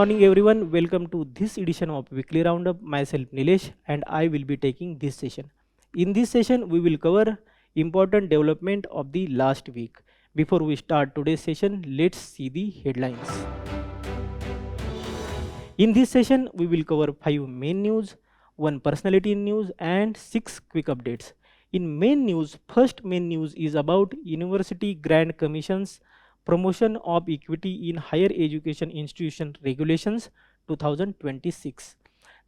morning everyone, welcome to this edition of Weekly Roundup. Myself Nilesh and I will be taking this session. In this session we will cover important development of the last week. Before we start today's session, let's see the headlines. In this session we will cover 5 main news, 1 personality news and 6 quick updates. In main news, first main news is about University Grant Commission's Promotion of Equity in Higher Education Institution Regulations 2026.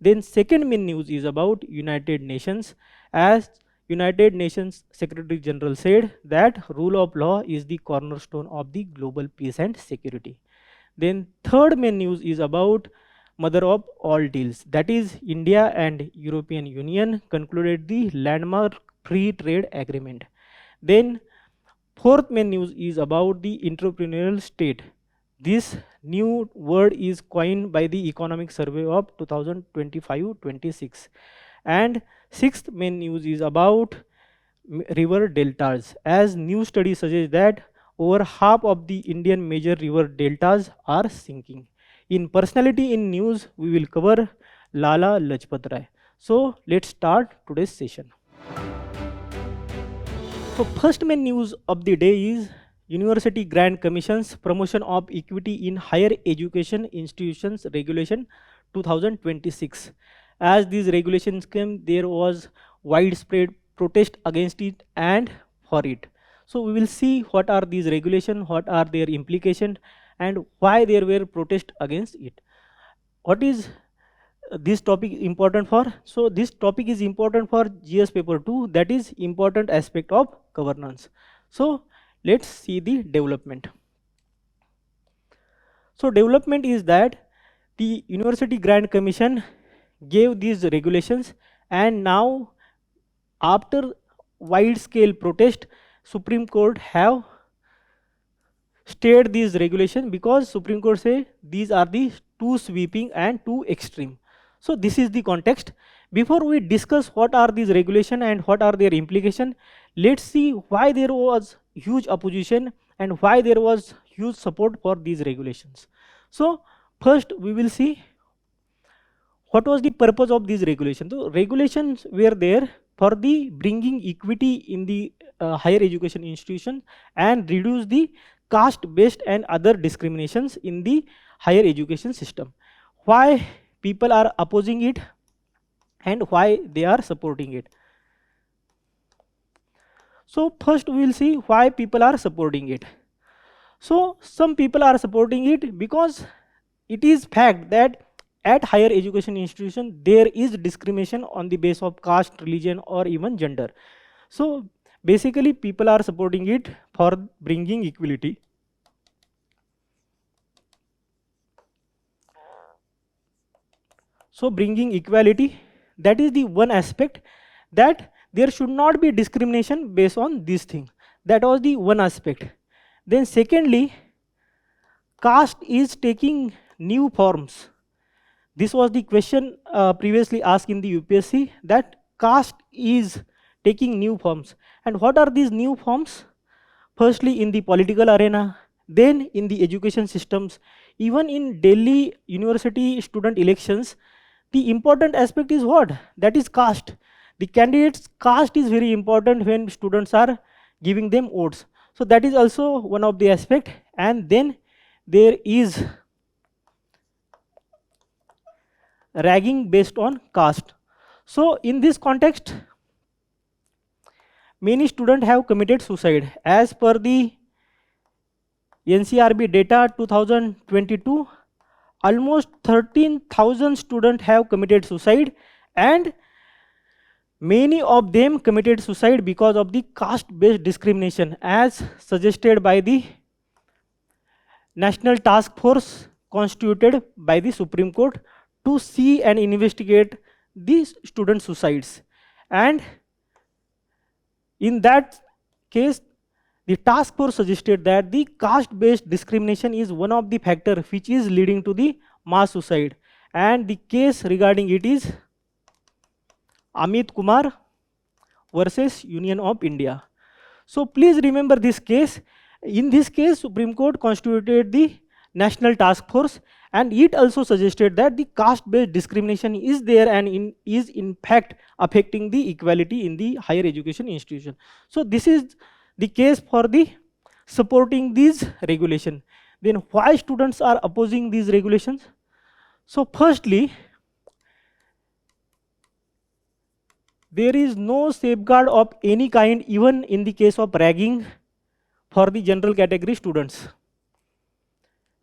Then second main news is about United Nations, as United Nations Secretary General said that rule of law is the cornerstone of the global peace and security. Then third main news is about mother of all deals, that is India and European Union concluded the landmark free trade agreement. Then fourth main news is about the entrepreneurial state. This new word is coined by the Economic Survey of 2025-26. And sixth main news is about river deltas, as new studies suggest that over half of the Indian major river deltas are sinking. In personality in news, we will cover Lala Lajpat. So let's start today's session. So first main news of the day is University Grant Commission's Promotion of Equity in Higher Education Institutions Regulation 2026. As these regulations came, there was widespread protest against it and for it. So we will see what are these regulations, what are their implications and why there were protests against it. What is this topic important for? So this topic is important for GS paper 2, that is important aspect of governance. So let's see the development. So development is that the University Grant Commission gave these regulations, and now after wide scale protest, Supreme Court have stayed these regulations because Supreme Court say these are the too sweeping and too extreme. So this is the context. Before we discuss what are these regulations and what are their implications, let's see why there was huge opposition and why there was huge support for these regulations. So first we will see what was the purpose of these regulations. So regulations were there for the bringing equity in the higher education institution and reduce the caste-based and other discriminations in the higher education system. Why people are opposing it and why they are supporting it. So first we will see why people are supporting it. So some people are supporting it because it is fact that at higher education institution there is discrimination on the basis of caste, religion or even gender. So basically people are supporting it for bringing equality. So bringing equality, that is the one aspect, that there should not be discrimination based on this thing. That was the one aspect. Then secondly, caste is taking new forms. This was the question previously asked in the UPSC, that caste is taking new forms. And what are these new forms? Firstly in the political arena, then in the education systems, even in Delhi University student elections, the important aspect is what? That is caste. The candidate's caste is very important when students are giving them votes. So that is also one of the aspect. And then there is ragging based on caste. So in this context, many students have committed suicide. As per the NCRB data 2022, almost 13,000 students have committed suicide, and many of them committed suicide because of the caste-based discrimination, as suggested by the National Task Force constituted by the Supreme Court to see and investigate these student suicides. And in that case, the task force suggested that the caste-based discrimination is one of the factors which is leading to the mass suicide. And the case regarding it is Amit Kumar versus Union of India. So please remember this case. In this case, Supreme Court constituted the national task force, and it also suggested that the caste based discrimination is there and is in fact affecting the equality in the higher education institution. So this is the case for the supporting these regulation. Then why students are opposing these regulations? So firstly, there is no safeguard of any kind even in the case of ragging for the general category students.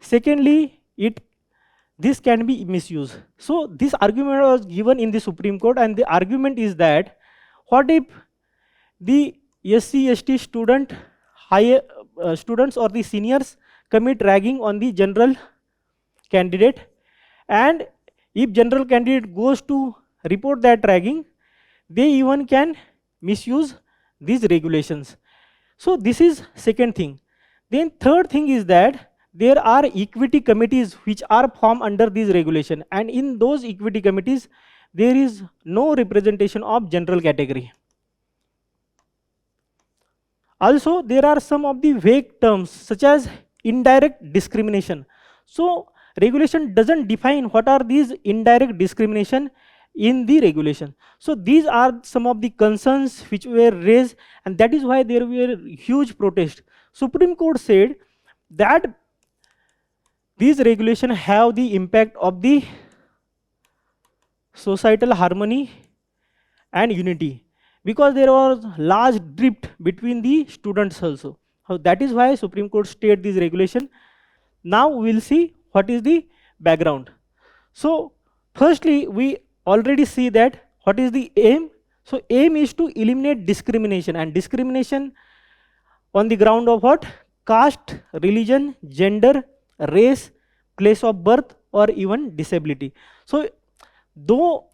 Secondly, this can be misused. So this argument was given in the Supreme Court, and the argument is that what if the SC/ST students or the seniors commit ragging on the general candidate, and if general candidate goes to report that ragging, they even can misuse these regulations. So this is second thing. Then third thing is that there are equity committees which are formed under this regulation, and in those equity committees there is no representation of general category. Also, there are some of the vague terms such as indirect discrimination. So regulation doesn't define what are these indirect discrimination in the regulation. So these are some of the concerns which were raised, and that is why there were huge protests. Supreme Court said that these regulations have the impact of the societal harmony and unity, because there was large drift between the students also. So that is why Supreme Court stated this regulation. Now we will see what is the background. So firstly, we already see that what is the aim. So aim is to eliminate discrimination, and discrimination on the ground of what? Caste, religion, gender, race, place of birth, or even disability. So though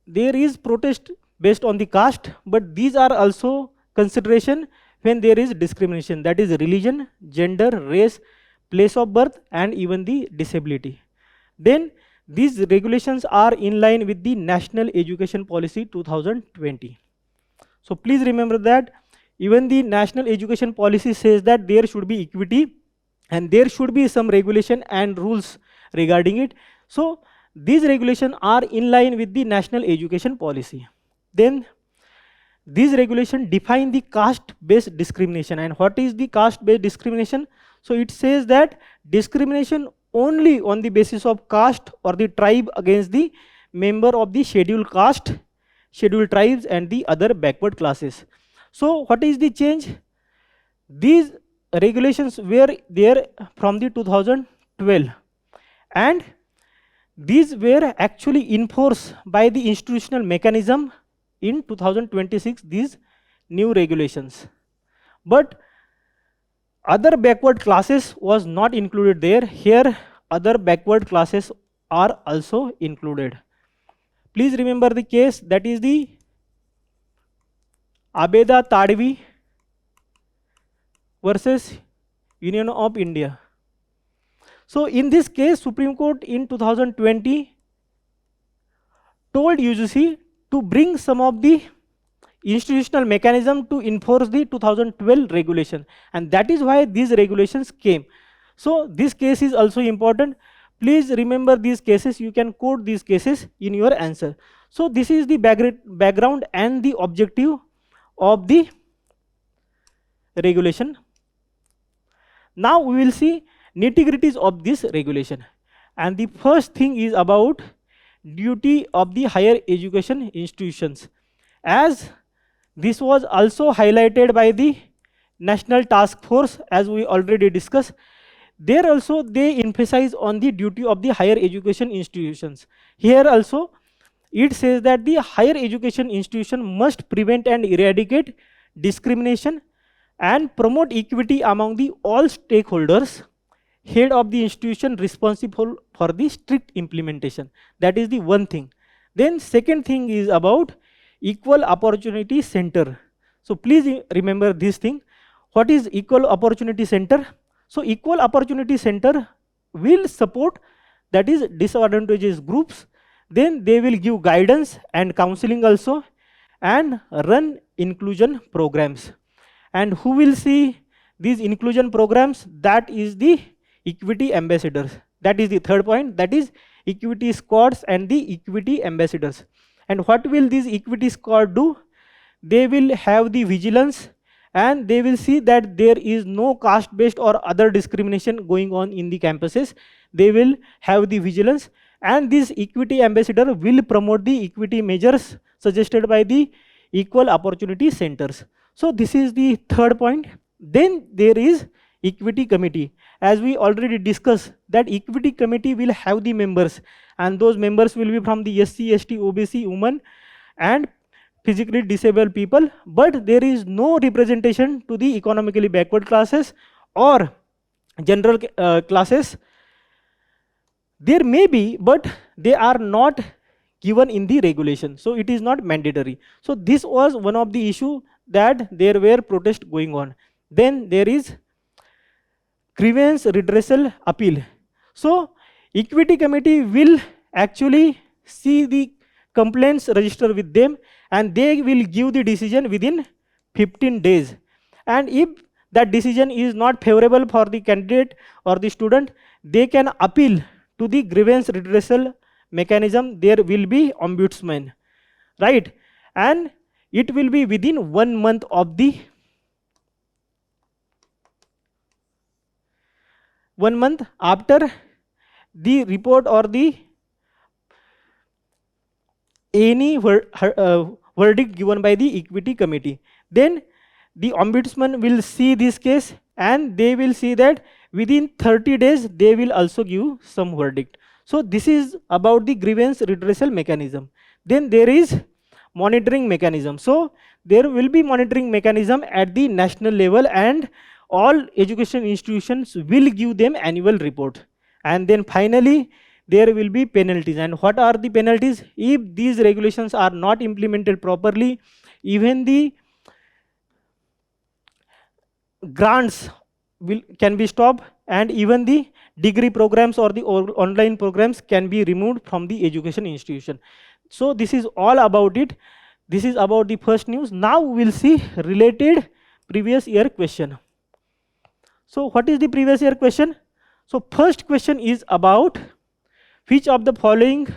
there is protest based on the caste, but these are also consideration when there is discrimination, that is religion, gender, race, place of birth, and even the disability. Then these regulations are in line with the National Education Policy 2020. So please remember that even the National Education Policy says that there should be equity and there should be some regulation and rules regarding it. So these regulations are in line with the National Education Policy. Then these regulations define the caste-based discrimination. And what is the caste-based discrimination? So it says that discrimination only on the basis of caste or the tribe against the member of the scheduled caste, scheduled tribes, and the other backward classes. So what is the change? These regulations were there from the 2012, and these were actually enforced by the institutional mechanism in 2026, these new regulations. But other backward classes was not included there. Here other backward classes are also included. Please remember the case, that is the Abeda Tadvi versus Union of India. So in this case, Supreme Court in 2020 told UGC to bring some of the institutional mechanism to enforce the 2012 regulation, and that is why these regulations came. So this case is also important. Please remember these cases. You can quote these cases in your answer. So this is the background and the objective of the regulation. Now we will see nitty-gritties of this regulation, and the first thing is about duty of the higher education institutions. As this was also highlighted by the National Task Force, as we already discussed, there also they emphasize on the duty of the higher education institutions. Here also it says that the higher education institution must prevent and eradicate discrimination and promote equity among the all stakeholders. Head of the institution responsible for the strict implementation. That is the one thing. Then second thing is about equal opportunity center. So please remember this thing. What is equal opportunity center? So equal opportunity center will support, that is, disadvantaged groups. Then they will give guidance and counseling also, and run inclusion programs. And who will see these inclusion programs? That is the equity ambassadors. That is the third point, that is equity squads and the equity ambassadors. And what will these equity squad do? They will have the vigilance and they will see that there is no caste based or other discrimination going on in the campuses. They will have the vigilance, and this equity ambassador will promote the equity measures suggested by the equal opportunity centers. So this is the third point. Then there is equity committee. As we already discussed, that equity committee will have the members, and those members will be from the SC, ST, OBC, women and physically disabled people, but there is no representation to the economically backward classes or general classes. There may be, but they are not given in the regulation, so it is not mandatory. So this was one of the issue that there were protests going on. Then there is grievance redressal appeal. So equity committee will actually see the complaints register with them, and they will give the decision within 15 days. And if that decision is not favorable for the candidate or the student, they can appeal to the grievance redressal mechanism. There will be ombudsman, right? And it will be within 1 month of the 1 month after the report or the any verdict given by the equity committee. Then the ombudsman will see this case, and they will see that within 30 days they will also give some verdict. So this is about the grievance redressal mechanism. Then there is monitoring mechanism. So there will be monitoring mechanism at the national level, and all education institutions will give them annual report. And then finally there will be penalties. And what are the penalties? If these regulations are not implemented properly, even the grants can be stopped, and even the degree programs or the online programs can be removed from the education institution. So this is all about it. This is about the first news. Now we will see related previous year question. So what is the previous year question? So first question is about which of the following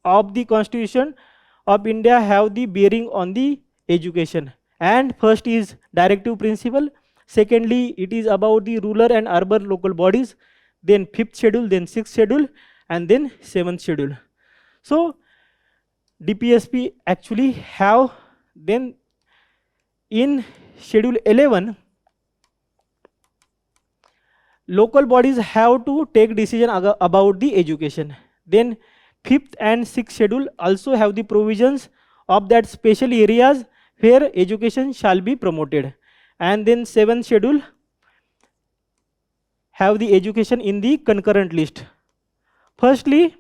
of the Constitution of India have the bearing on the education. And first is directive principle. Secondly, it is about the rural and urban local bodies. Then 5th schedule, then 6th schedule, and then 7th schedule. So DPSP actually have, then in schedule 11, local bodies have to take decision about the education. Then 5th and 6th schedule also have the provisions of that special areas where education shall be promoted. And then 7th schedule have the education in the concurrent list. Firstly,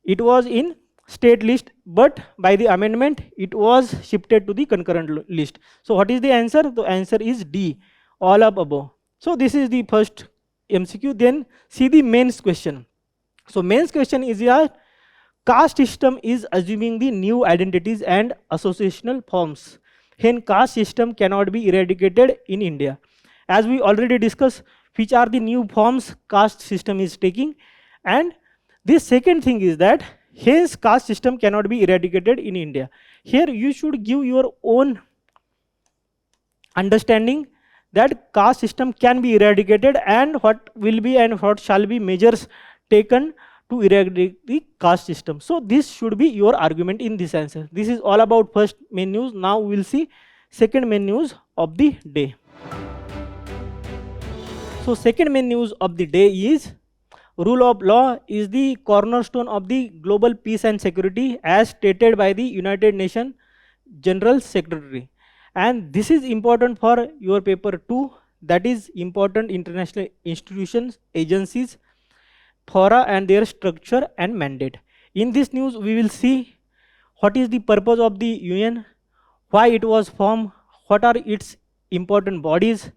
it was in state list, but by the amendment it was shifted to the concurrent list. So what is the answer? The answer is D, all up above. So this is the first MCQ. Then see the mains question. So mains question is a caste system is assuming the new identities and associational forms. Hence caste system cannot be eradicated in India. As we already discussed, which are the new forms caste system is taking. And this second thing is that hence caste system cannot be eradicated in India. Here you should give your own understanding that caste system can be eradicated, and what will be and what shall be measures taken to eradicate the caste system. So this should be your argument in this answer. This is all about first main news. Now we will see second main news of the day. So second main news of the day is rule of law is the cornerstone of the global peace and security as stated by the United Nations General Secretary. And this is important for your paper 2, that is important international institutions, agencies, fora and their structure and mandate. In this news we will see what is the purpose of the UN, why it was formed, what are its important bodies,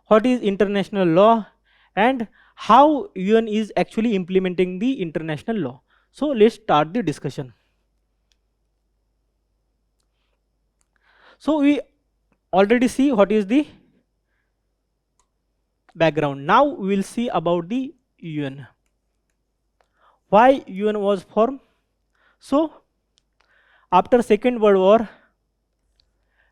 what is international law, and how UN is actually implementing the international law. So let's start the discussion. So we already see what is the background. Now we will see about the UN. Why UN was formed? So after Second World War,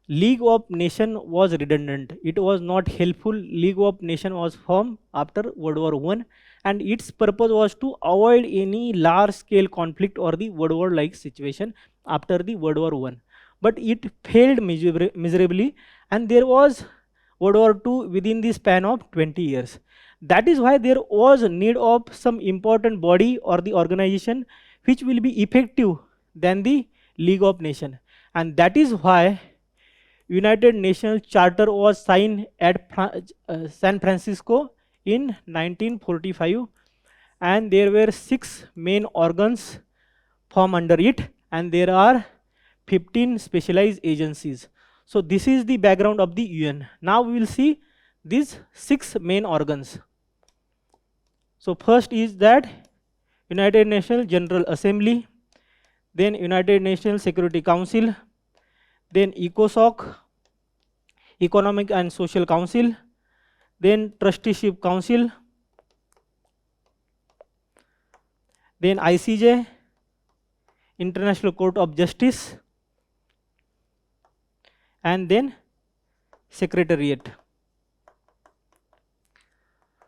League of Nations was redundant. It was not helpful. League of Nations was formed after World War I, and its purpose was to avoid any large-scale conflict or the World War-like situation after the World War I. But it failed miserably, and there was World War II within the span of 20 years. That is why there was a need of some important body or the organization which will be effective than the League of Nations, and that is why United Nations Charter was signed at San Francisco in 1945, and there were 6 main organs formed under it, and there are 15 specialized agencies. So this is the background of the UN. Now we will see these 6 main organs. So first is that United Nations General Assembly, then United Nations Security Council, then ECOSOC, Economic and Social Council, then Trusteeship Council, then ICJ, International Court of Justice, and then Secretariat.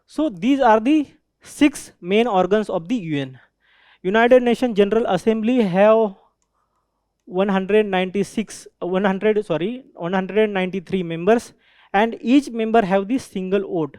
So these are the 6 main organs of the UN. United Nations General Assembly have 193 members, and each member have the single vote.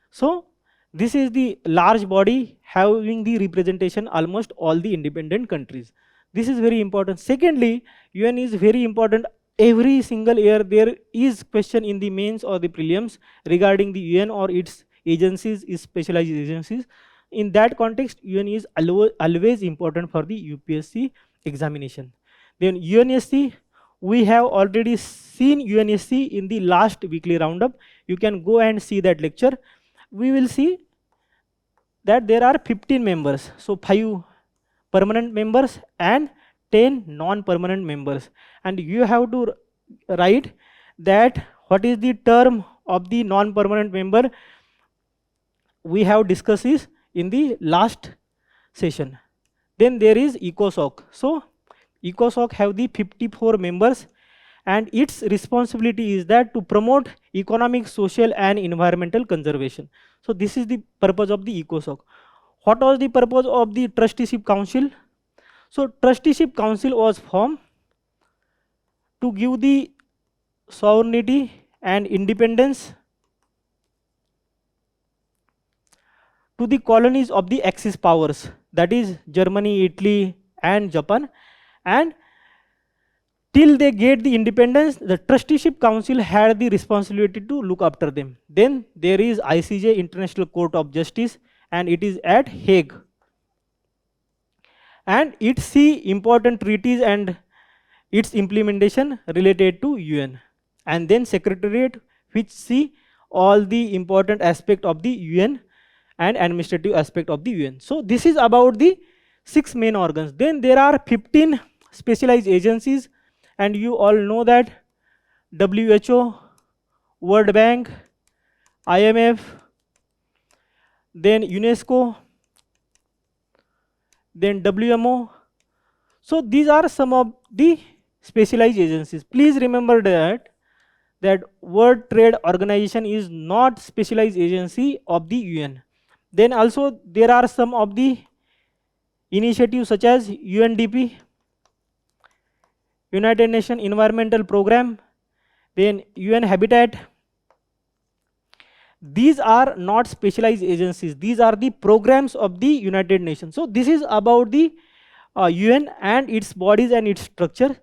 So this is the large body having the representation almost all the independent countries. This is very important. Secondly, UN is very important. Every single year there is question in the mains or the prelims regarding the UN or its agencies, its specialized agencies. In that context, UN is always important for the UPSC examination. Then UNSC, we have already seen UNSC in the last weekly roundup. You can go and see that lecture. We will see that there are 15 members. So 5 permanent members and 10 non-permanent members. And you have to write that what is the term of the non-permanent member. We have discussed this in the last session. Then there is ECOSOC. So ECOSOC have the 54 members, and its responsibility is that to promote economic, social and environmental conservation. So this is the purpose of the ECOSOC. What was the purpose of the Trusteeship Council? So Trusteeship Council was formed to give the sovereignty and independence to the colonies of the Axis powers, that is Germany, Italy and Japan, and till they get the independence, the Trusteeship Council had the responsibility to look after them. Then there is ICJ, International Court of Justice, and it is at Hague. And it see important treaties and its implementation related to UN. And then Secretariat, which see all the important aspect of the UN and administrative aspect of the UN. So this is about the 6 main organs. Then there are 15 specialized agencies, and you all know that WHO, World Bank, IMF, then UNESCO, then WMO. So these are some of the specialized agencies. Please remember that World Trade Organization is not specialized agency of the UN. Then also there are some of the initiatives such as UNDP, United Nations Environmental Program, then UN Habitat. These are not specialized agencies. These are the programs of the United Nations. So this is about the UN and its bodies and its structure.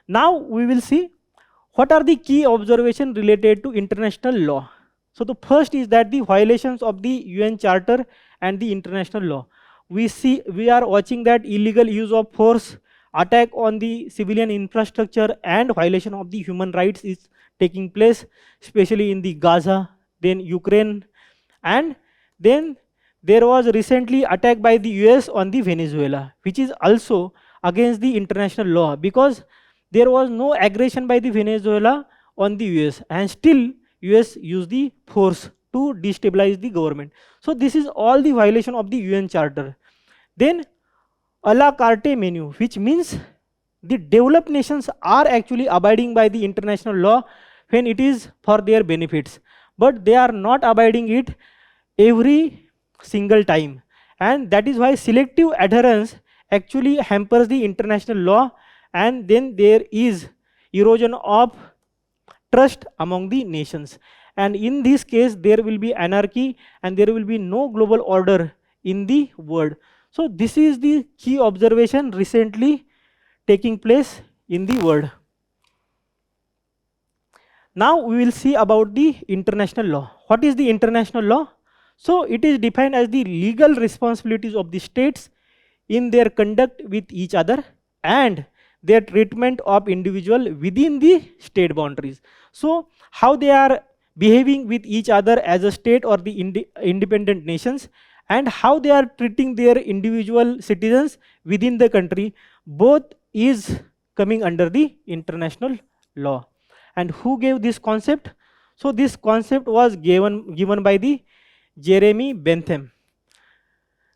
Now we will see what are the key observations related to international law. So the first is that the violations of the UN Charter and the international law. We are watching that illegal use of force, attack on the civilian infrastructure and violation of the human rights is taking place, especially in the Gaza, then Ukraine, and then there was recently attack by the US on the Venezuela, which is also against the international law, because there was no aggression by the Venezuela on the US, and still US used the force to destabilize the government. So this is all the violation of the UN Charter. Then a la carte menu, which means the developed nations are actually abiding by the international law when it is for their benefits, but they are not abiding it every single time, and that is why selective adherence actually hampers the international law, and then there is erosion of trust among the nations, and in this case there will be anarchy and there will be no global order in the world. So this is the key observation recently taking place in the world. Now we will see about the international law. What is the international law? So it is defined as the legal responsibilities of the states in their conduct with each other and their treatment of individual within the state boundaries. So how they are behaving with each other as a state or the independent nations, and how they are treating their individual citizens within the country, both is coming under the international law. And who gave this concept? So this concept was given by the Jeremy Bentham.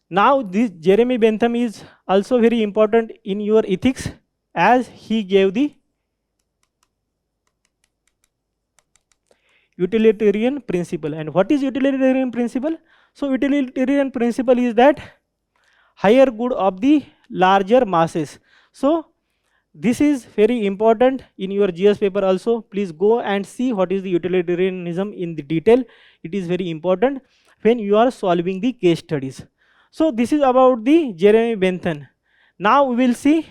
Now this Jeremy Bentham is also very important in your ethics, as he gave the utilitarian principle. And what is utilitarian principle? So utilitarian principle is that higher good of the larger masses. So this is very important in your GS paper also. Please go and see what is the utilitarianism in the detail. It is very important when you are solving the case studies. So this is about the Jeremy Bentham. Now we will see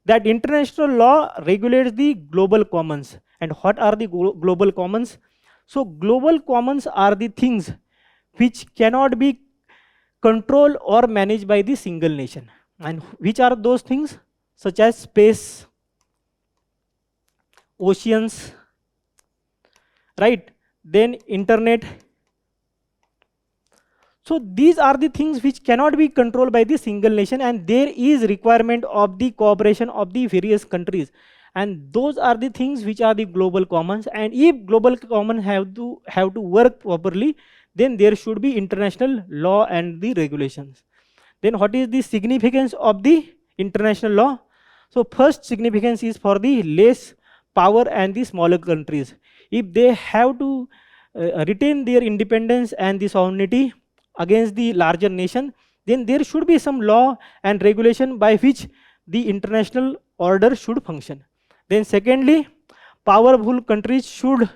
that international law regulates the global commons. And what are the global commons? So global commons are the things which cannot be controlled or managed by the single nation. And which are those things? Such as space, oceans, right? Then internet. So these are the things which cannot be controlled by the single nation, and there is requirement of the cooperation of the various countries, and those are the things which are the global commons. And if global commons have to work properly, then there should be international law and the regulations. Then what is the significance of the international law? So first significance is for the less power and the smaller countries. If they have to retain their independence and the sovereignty against the larger nation, then there should be some law and regulation by which the international order should function. Then secondly, powerful countries should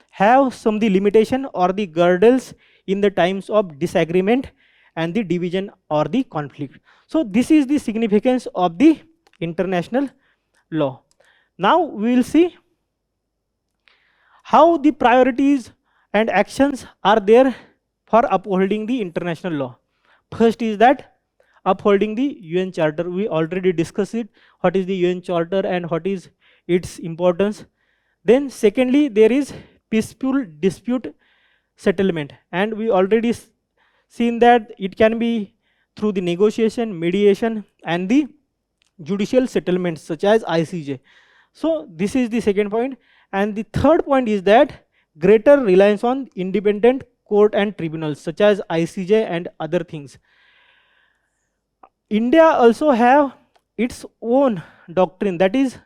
have some the limitation or the girdles in the times of disagreement and the division or the conflict. So this is the significance of the international law. Now we will see how the priorities and actions are there for upholding the international law. First is that upholding the UN Charter. We already discussed it, what is the UN Charter and what is its importance. Then secondly, there is peaceful dispute settlement, and we already seen that it can be through the negotiation, mediation and the judicial settlements such as ICJ. So this is the second point. And the third point is that greater reliance on independent court and tribunals such as ICJ and other things. India also have its own doctrine, that is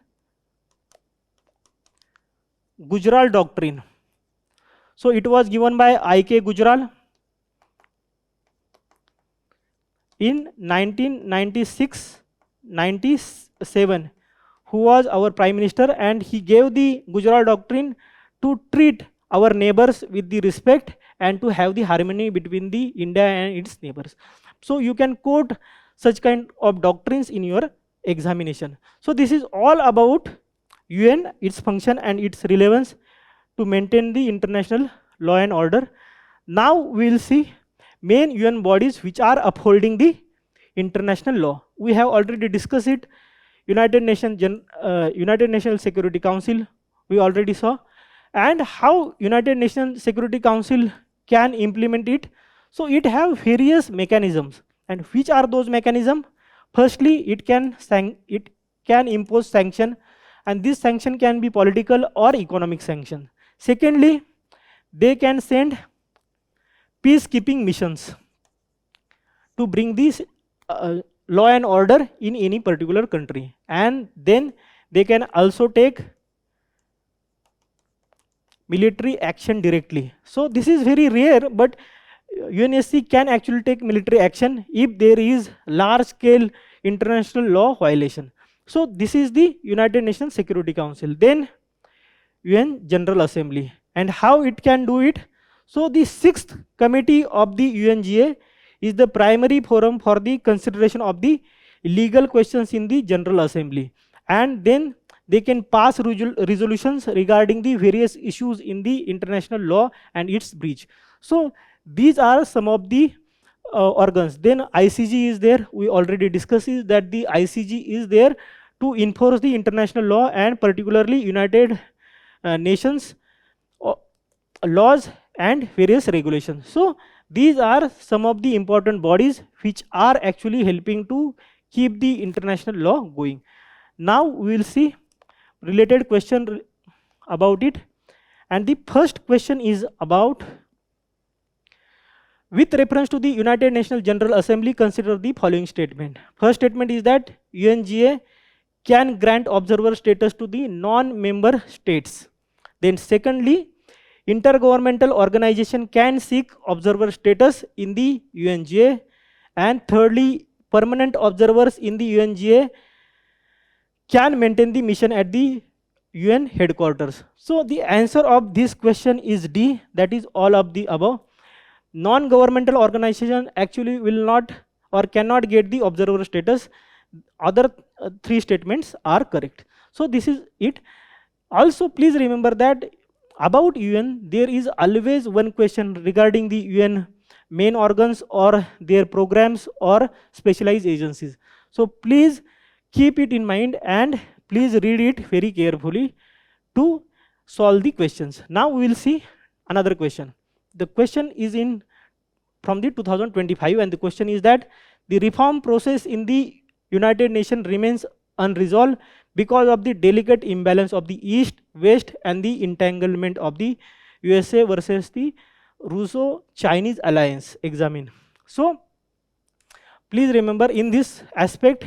Gujral doctrine. So it was given by I.K. Gujral in 1996-97, who was our prime minister, and he gave the Gujral doctrine to treat our neighbors with the respect and to have the harmony between the India and its neighbors. So you can quote such kind of doctrines in your examination. So this is all about UN, its function and its relevance to maintain the international law and order. Now we will see main UN bodies which are upholding the international law. We have already discussed it. United Nations Security Council, we already saw, and how United Nations Security Council can implement it. So it have various mechanisms, and which are those mechanisms? Firstly, it can impose sanction, and this sanction can be political or economic sanction. Secondly, they can send peacekeeping missions to bring this law and order in any particular country, and then they can also take military action directly. So this is very rare, but UNSC can actually take military action if there is large scale international law violation. So this is the United Nations Security Council. Then UN General Assembly, and how it can do it. So the 6th committee of the UNGA is the primary forum for the consideration of the legal questions in the General Assembly, and then they can pass resolutions regarding the various issues in the international law and its breach. So these are some of the organs. Then ICG is there. We already discussed is that the ICG is there to enforce the international law and particularly United Nations laws and various regulations. So these are some of the important bodies which are actually helping to keep the international law going. Now we will see related question about it, and the first question is about, with reference to the United Nations General Assembly, consider the following statement. First statement is that UNGA can grant observer status to the non-member states. Then secondly, intergovernmental organization can seek observer status in the UNGA. And thirdly, permanent observers in the UNGA can maintain the mission at the UN headquarters. So the answer of this question is D, that is all of the above. Non-governmental organization actually will not or cannot get the observer status. Other three statements are correct. So this is it. Also please remember that about UN there is always one question regarding the UN main organs or their programs or specialized agencies. So please keep it in mind and please read it very carefully to solve the questions. Now we will see another question. The question is from the 2025, and the question is that the reform process in the United Nations remains unresolved because of the delicate imbalance of the East, West, and the entanglement of the USA versus the Russo-Chinese alliance. Examine. So please remember, in this aspect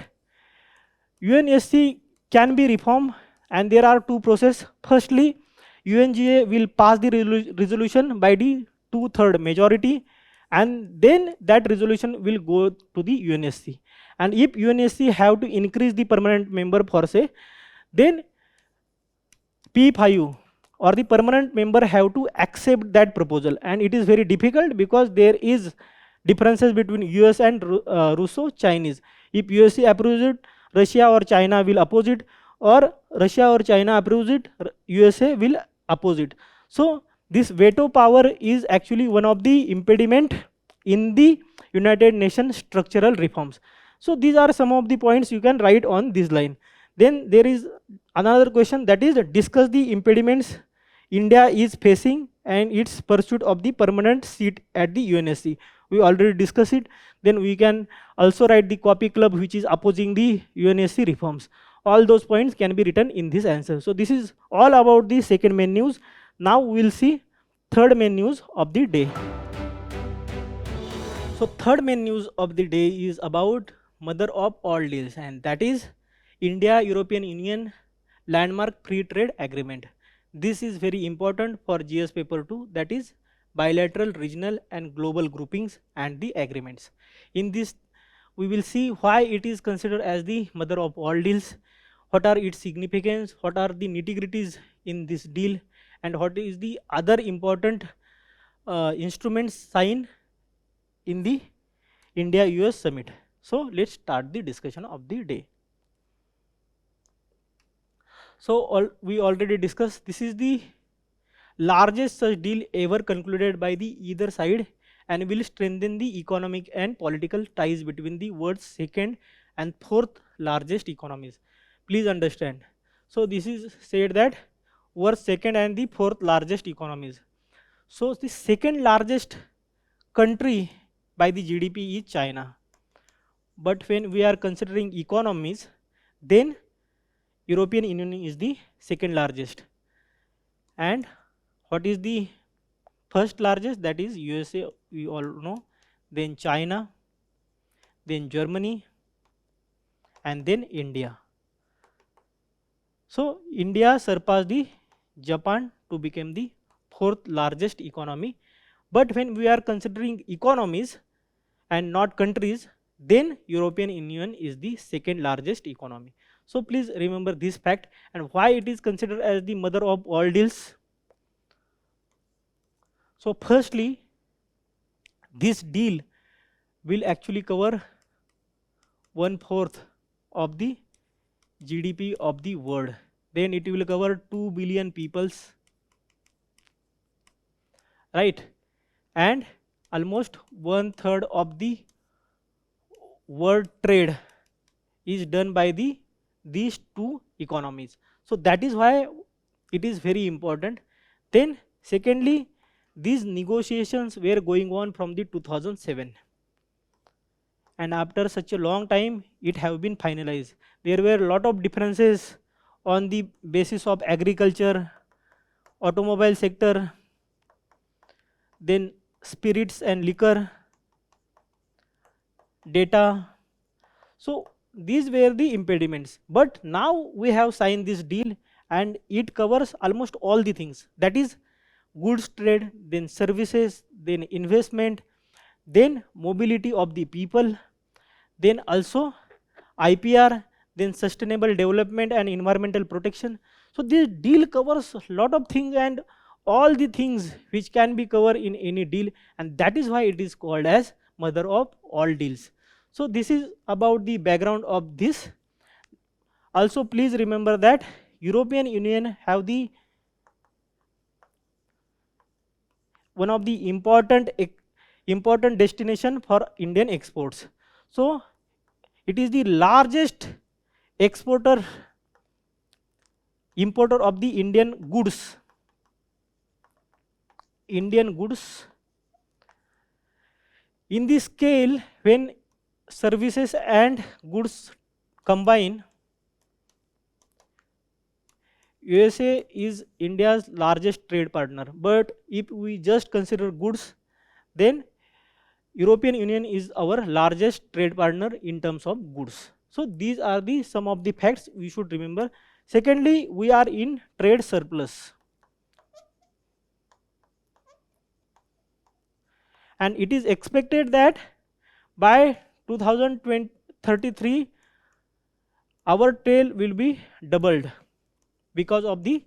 UNSC can be reformed, and there are two processes. Firstly, UNGA will pass the resolution by the 2/3 majority, and then that resolution will go to the UNSC. And if UNSC have to increase the permanent member for say, then P5 or the permanent member have to accept that proposal, and it is very difficult because there is differences between US and Russo-Chinese. If USA approves it, Russia or China will oppose it, or Russia or China approves it, USA will oppose it. So this veto power is actually one of the impediment in the United Nations structural reforms. So these are some of the points you can write on this line. Then there is another question, that is discuss the impediments India is facing and its pursuit of the permanent seat at the UNSC. We already discussed it. Then we can also write the copy club which is opposing the UNSC reforms. All those points can be written in this answer. So this is all about the second main news. Now we will see third main news of the day. So third main news of the day is about mother of all deals, and that is India European Union landmark free trade agreement. This is very important for GS paper 2, that is bilateral, regional and global groupings and the agreements. In this we will see why it is considered as the mother of all deals, what are its significance, what are the nitty-gritties in this deal, and what is the other important instruments signed in the India-US summit. So let's start the discussion of the day. So we already discussed, this is the largest such deal ever concluded by the either side and will strengthen the economic and political ties between the world's second and fourth largest economies. Please understand. So this is said that world's second and the fourth largest economies. So the second largest country by the GDP is China. But when we are considering economies, then European Union is the second largest. And what is the First largest, that is USA, we all know, then China, then Germany, and then India. So India surpassed the Japan to become the fourth largest economy. But when we are considering economies and not countries, then European Union is the second largest economy. So please remember this fact, and why it is considered as the mother of all deals. So firstly, this deal will actually cover 1/4 of the GDP of the world. Then it will cover 2 billion peoples, right? And almost 1/3 of the world trade is done by these two economies. So that is why it is very important. Then secondly, these negotiations were going on from the 2007, and after such a long time it have been finalized. There were a lot of differences on the basis of agriculture, automobile sector, then spirits and liquor, data. So these were the impediments, but now we have signed this deal and it covers almost all the things, that is goods trade, then services, then investment, then mobility of the people, then also IPR, then sustainable development and environmental protection. So this deal covers a lot of things and all the things which can be covered in any deal, and that is why it is called as mother of all deals. So this is about the background of this. Also please remember that European Union have the one of the important destination for Indian exports. So it is the largest importer of the Indian goods. In this scale, when services and goods combine, USA is India's largest trade partner. But if we just consider goods, then European Union is our largest trade partner in terms of goods. So these are the some of the facts we should remember. Secondly, we are in trade surplus, and it is expected that by 2033 our trade will be doubled because of the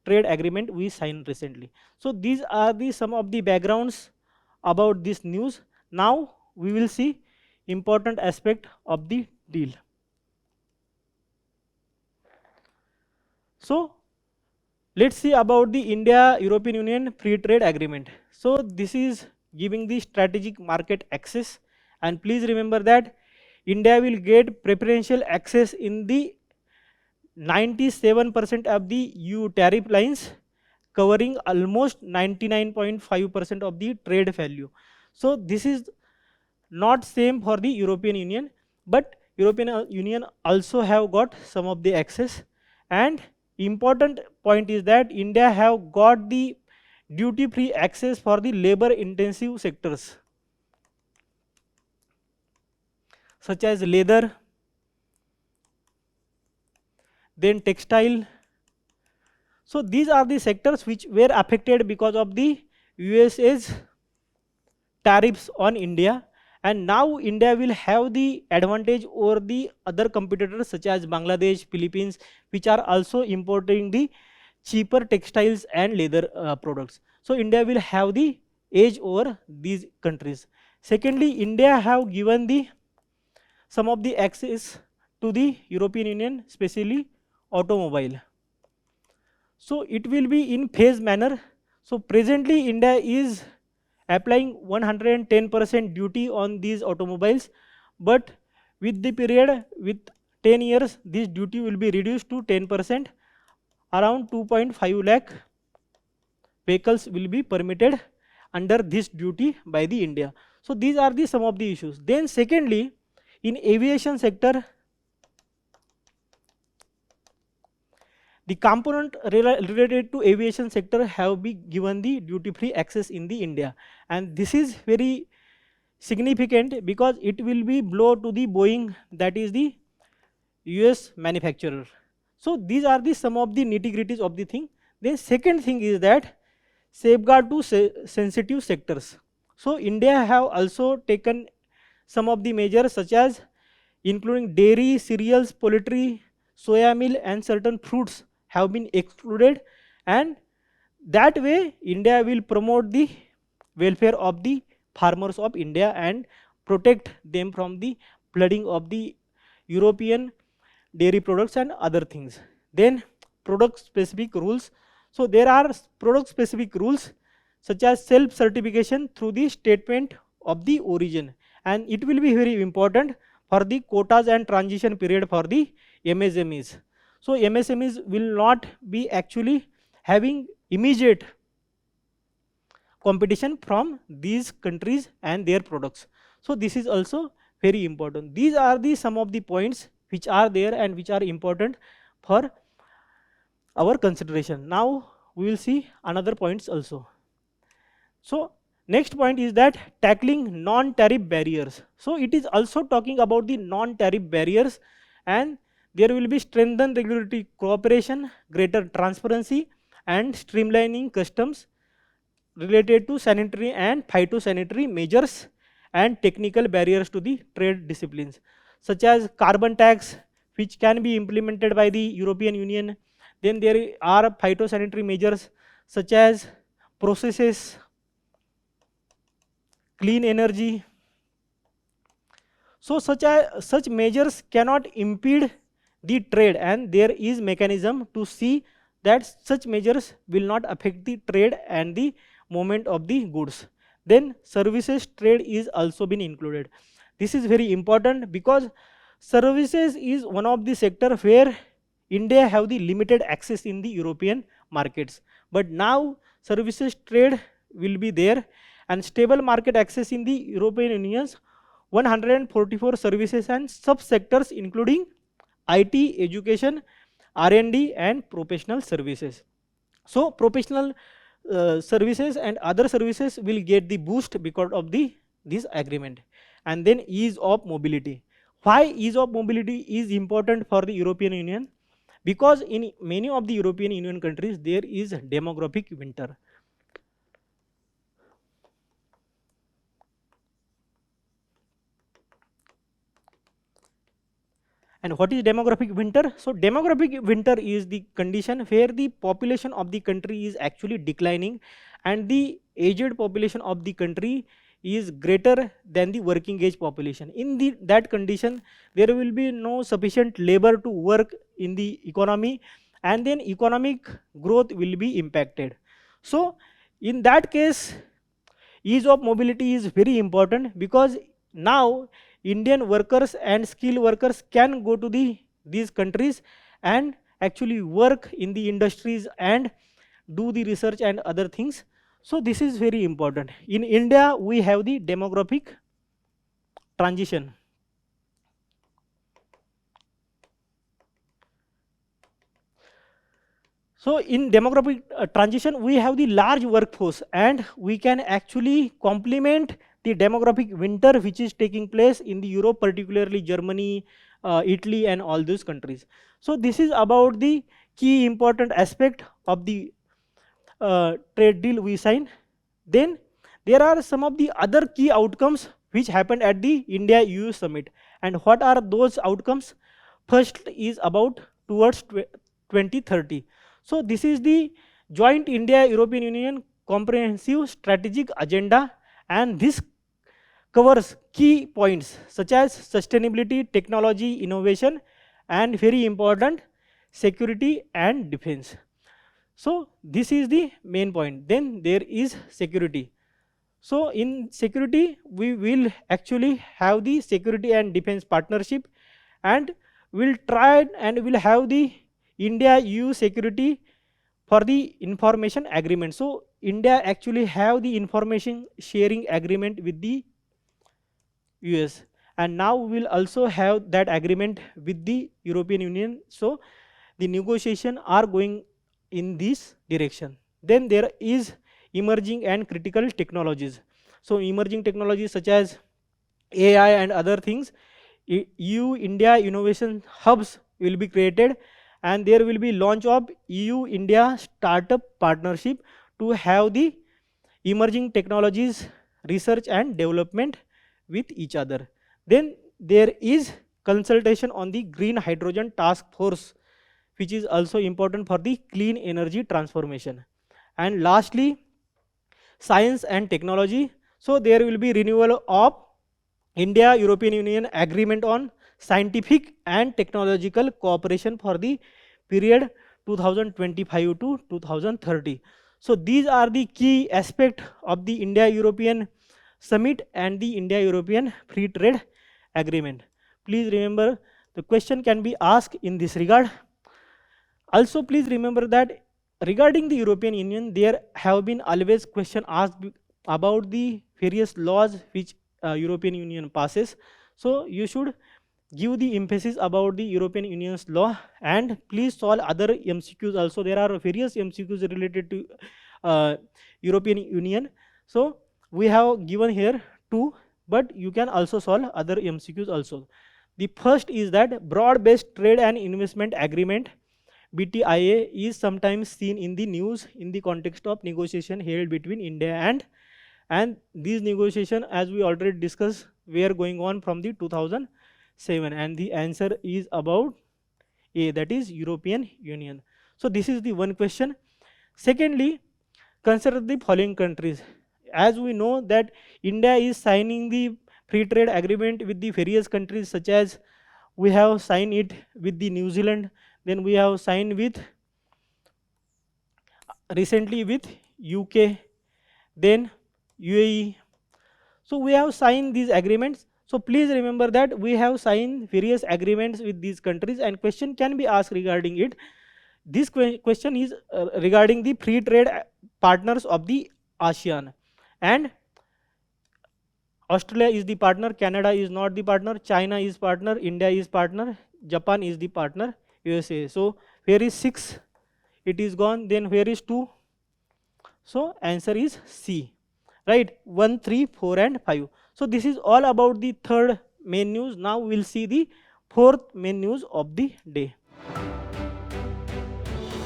trade agreement we signed recently. So these are the some of the backgrounds about this news. Now we will see important aspect of the deal. So let's see about the India European Union free trade agreement. So this is giving the strategic market access, and please remember that India will get preferential access in the 97% of the EU tariff lines, covering almost 99.5% of the trade value. So this is not same for the European Union, but European Union also have got some of the access. And important point is that India have got the duty free access for the labor intensive sectors such as leather, then textile. So these are the sectors which were affected because of the USA's tariffs on India, and now India will have the advantage over the other competitors such as Bangladesh, Philippines, which are also importing the cheaper textiles and leather products. So India will have the edge over these countries. Secondly, India have given the some of the access to the European Union, especially automobile. So it will be in phase manner. So presently India is applying 110% duty on these automobiles, but with the period, with 10 years, this duty will be reduced to 10%. Around 2.5 lakh vehicles will be permitted under this duty by the India. So these are the some of the issues. Then secondly, in aviation sector, The component related to aviation sector have been given the duty-free access in the India, and this is very significant because it will be blow to the Boeing, that is the US manufacturer. So these are the some of the nitty-gritties of the thing. Then second thing is that safeguard to sensitive sectors. So India have also taken some of the measures such as including dairy, cereals, poultry, soya meal and certain fruits have been excluded, and that way India will promote the welfare of the farmers of India and protect them from the flooding of the European dairy products and other things. Then product specific rules. So there are product specific rules such as self certification through the statement of the origin, and it will be very important for the quotas and transition period for the MSMEs. So MSMEs will not be actually having immediate competition from these countries and their products. So this is also very important. These are the some of the points which are there and which are important for our consideration. Now we will see another points also. So next point is that tackling non-tariff barriers. So it is also talking about the non-tariff barriers, and there will be strengthened regulatory cooperation, greater transparency and streamlining customs related to sanitary and phytosanitary measures and technical barriers to the trade disciplines, such as carbon tax which can be implemented by the European Union. Then there are phytosanitary measures such as processes, clean energy. So such measures cannot impede the trade, and there is mechanism to see that such measures will not affect the trade and the movement of the goods. Then services trade is also been included. This is very important because services is one of the sector where India have the limited access in the European markets, but now services trade will be there, and stable market access in the European Union's 144 services and subsectors including IT, education, R&D and professional services. So professional services and other services will get the boost because of this agreement. And then ease of mobility. Why ease of mobility is important for the European Union? Because in many of the European Union countries there is demographic winter. And what is demographic winter? So demographic winter is the condition where the population of the country is actually declining and the aged population of the country is greater than the working age population. In that condition, there will be no sufficient labor to work in the economy, and then economic growth will be impacted. So in that case, ease of mobility is very important because now Indian workers and skilled workers can go to these countries and actually work in the industries and do the research and other things. So this is very important. In India, we have the demographic transition. So in demographic transition, we have the large workforce and we can actually complement the demographic winter which is taking place in the Europe, particularly Germany, Italy and all those countries. So this is about the key important aspect of the trade deal we sign. Then there are some of the other key outcomes which happened at the India-EU summit. And what are those outcomes? First is about towards 2030. So this is the joint India-European Union comprehensive strategic agenda, and this covers key points such as sustainability, technology, innovation, and very important, security and defense. So this is the main point. Then there is security. So in security, we will actually have the security and defense partnership, and we'll try and we'll have the India-EU security for the information agreement. So India actually have the information sharing agreement with the US, and now we will also have that agreement with the European Union. So the negotiation are going in this direction. Then there is emerging and critical technologies. So emerging technologies such as AI and other things, EU India innovation hubs will be created, and there will be launch of EU India startup partnership to have the emerging technologies research and development with each other. Then there is consultation on the green hydrogen task force, which is also important for the clean energy transformation. And lastly, science and technology. So there will be renewal of India European Union agreement on scientific and technological cooperation for the period 2025 to 2030. So these are the key aspects of the India European summit and the India European free trade agreement. Please remember, the question can be asked in this regard. Also please remember that regarding the European Union, there have been always question asked about the various laws which European Union passes. So you should give the emphasis about the European Union's law, and please solve other MCQs also. There are various MCQs related to European Union. So we have given here two, but you can also solve other MCQs also. The first is that broad-based trade and investment agreement BTIA is sometimes seen in the news in the context of negotiation held between India and these negotiations, as we already discussed, were going on from the 2007, and the answer is about A, that is European Union. So this is the one question. Secondly, consider the following countries. As we know that India is signing the free trade agreement with the various countries, such as we have signed it with the New Zealand, then we have signed with recently with UK, then UAE. So we have signed these agreements. So please remember that we have signed various agreements with these countries, and question can be asked regarding it. This question is regarding the free trade partners of the ASEAN, and Australia is the partner, Canada is not the partner, China is partner, India is partner, Japan is the partner, USA. So where is 6? It is gone. Then where is 2? So answer is C. Right, 1, 3, 4 and 5. So this is all about the third main news. Now we will see the fourth main news of the day.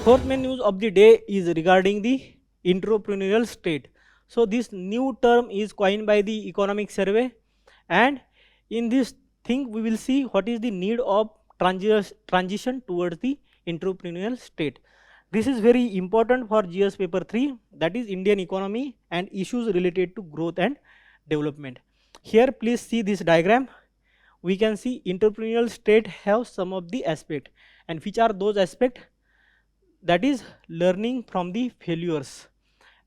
Fourth main news of the day is regarding the entrepreneurial state. So this new term is coined by the economic survey, and in this thing we will see what is the need of transition towards the entrepreneurial state. This is very important for GS paper 3, that is Indian economy and issues related to growth and development. Here please see this diagram. We can see entrepreneurial state have some of the aspect, and which are those aspects? That is learning from the failures,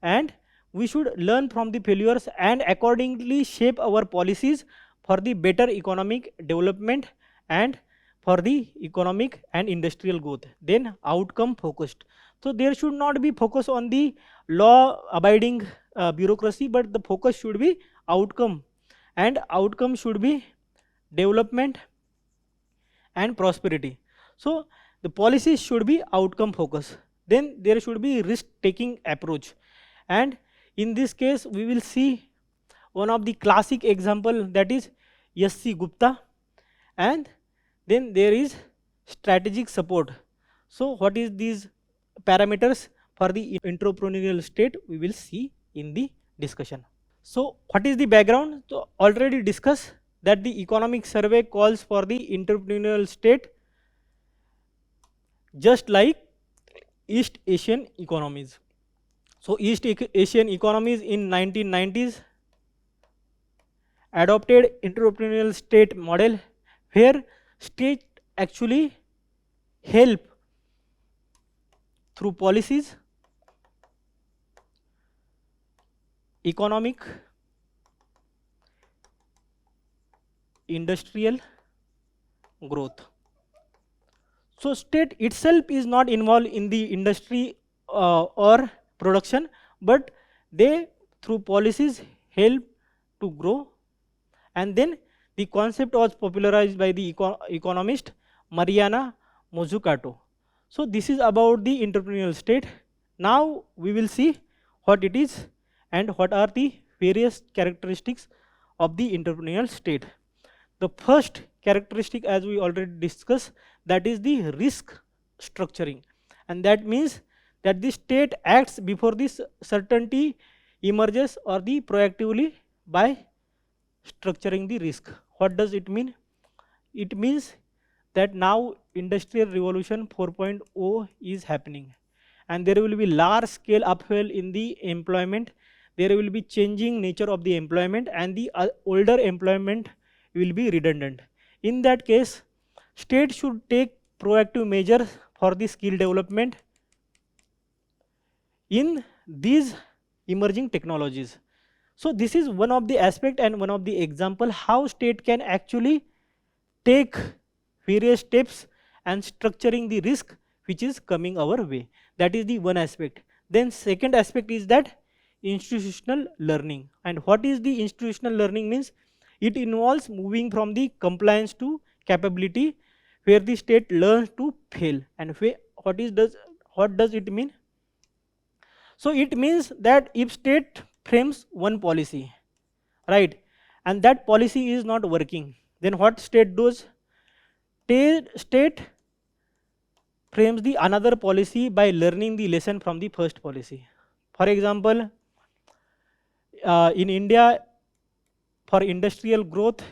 and we should learn from the failures and accordingly shape our policies for the better economic development and for the economic and industrial growth. Then outcome focused. So there should not be focus on the law abiding bureaucracy, but the focus should be outcome, and outcome should be development and prosperity. So the policies should be outcome focused. Then there should be risk taking approach, and in this case we will see one of the classic example, that is S.C. Gupta, and then there is strategic support. So what is these parameters for the entrepreneurial state, we will see in the discussion. So what is the background? So already discussed that the economic survey calls for the entrepreneurial state just like East Asian economies. So East Asian economies in 1990s adopted entrepreneurial state model, where state actually help through policies, economic, industrial growth. So state itself is not involved in the industry or production, but they through policies help to grow. And then the concept was popularized by the economist Mariana Mazzucato. So this is about the entrepreneurial state. Now we will see what it is and what are the various characteristics of the entrepreneurial state. The first characteristic, as we already discussed, that is the risk structuring, and that means that the state acts before this certainty emerges or the proactively by structuring the risk. What does it mean? It means that now industrial revolution 4.0 is happening, and there will be large scale upheaval in the employment. There will be changing nature of the employment, and the older employment will be redundant. In that case, state should take proactive measures for the skill development in these emerging technologies. So this is one of the aspect and one of the example how state can actually take various steps and structuring the risk which is coming our way. That is the one aspect. Then second aspect is that institutional learning. And what is the institutional learning means? It involves moving from the compliance to capability, where the state learns to fail. And what does it mean? So it means that if state frames one policy, right, and that policy is not working, then what state does? State frames the another policy by learning the lesson from the first policy. For example, in India, for industrial growth,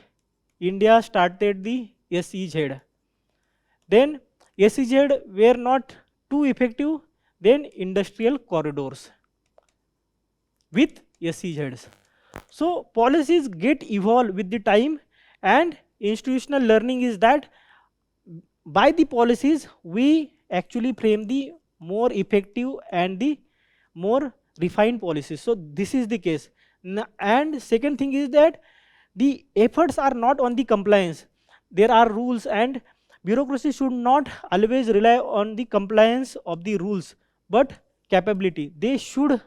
India started the SEZ. Then SEZ were not too effective, then industrial corridors with SEZs. So policies get evolved with the time, and institutional learning is that by the policies we actually frame the more effective and the more refined policies. So this is the case. And second thing is that the efforts are not on the compliance. There are rules, and bureaucracy should not always rely on the compliance of the rules, but capability. They should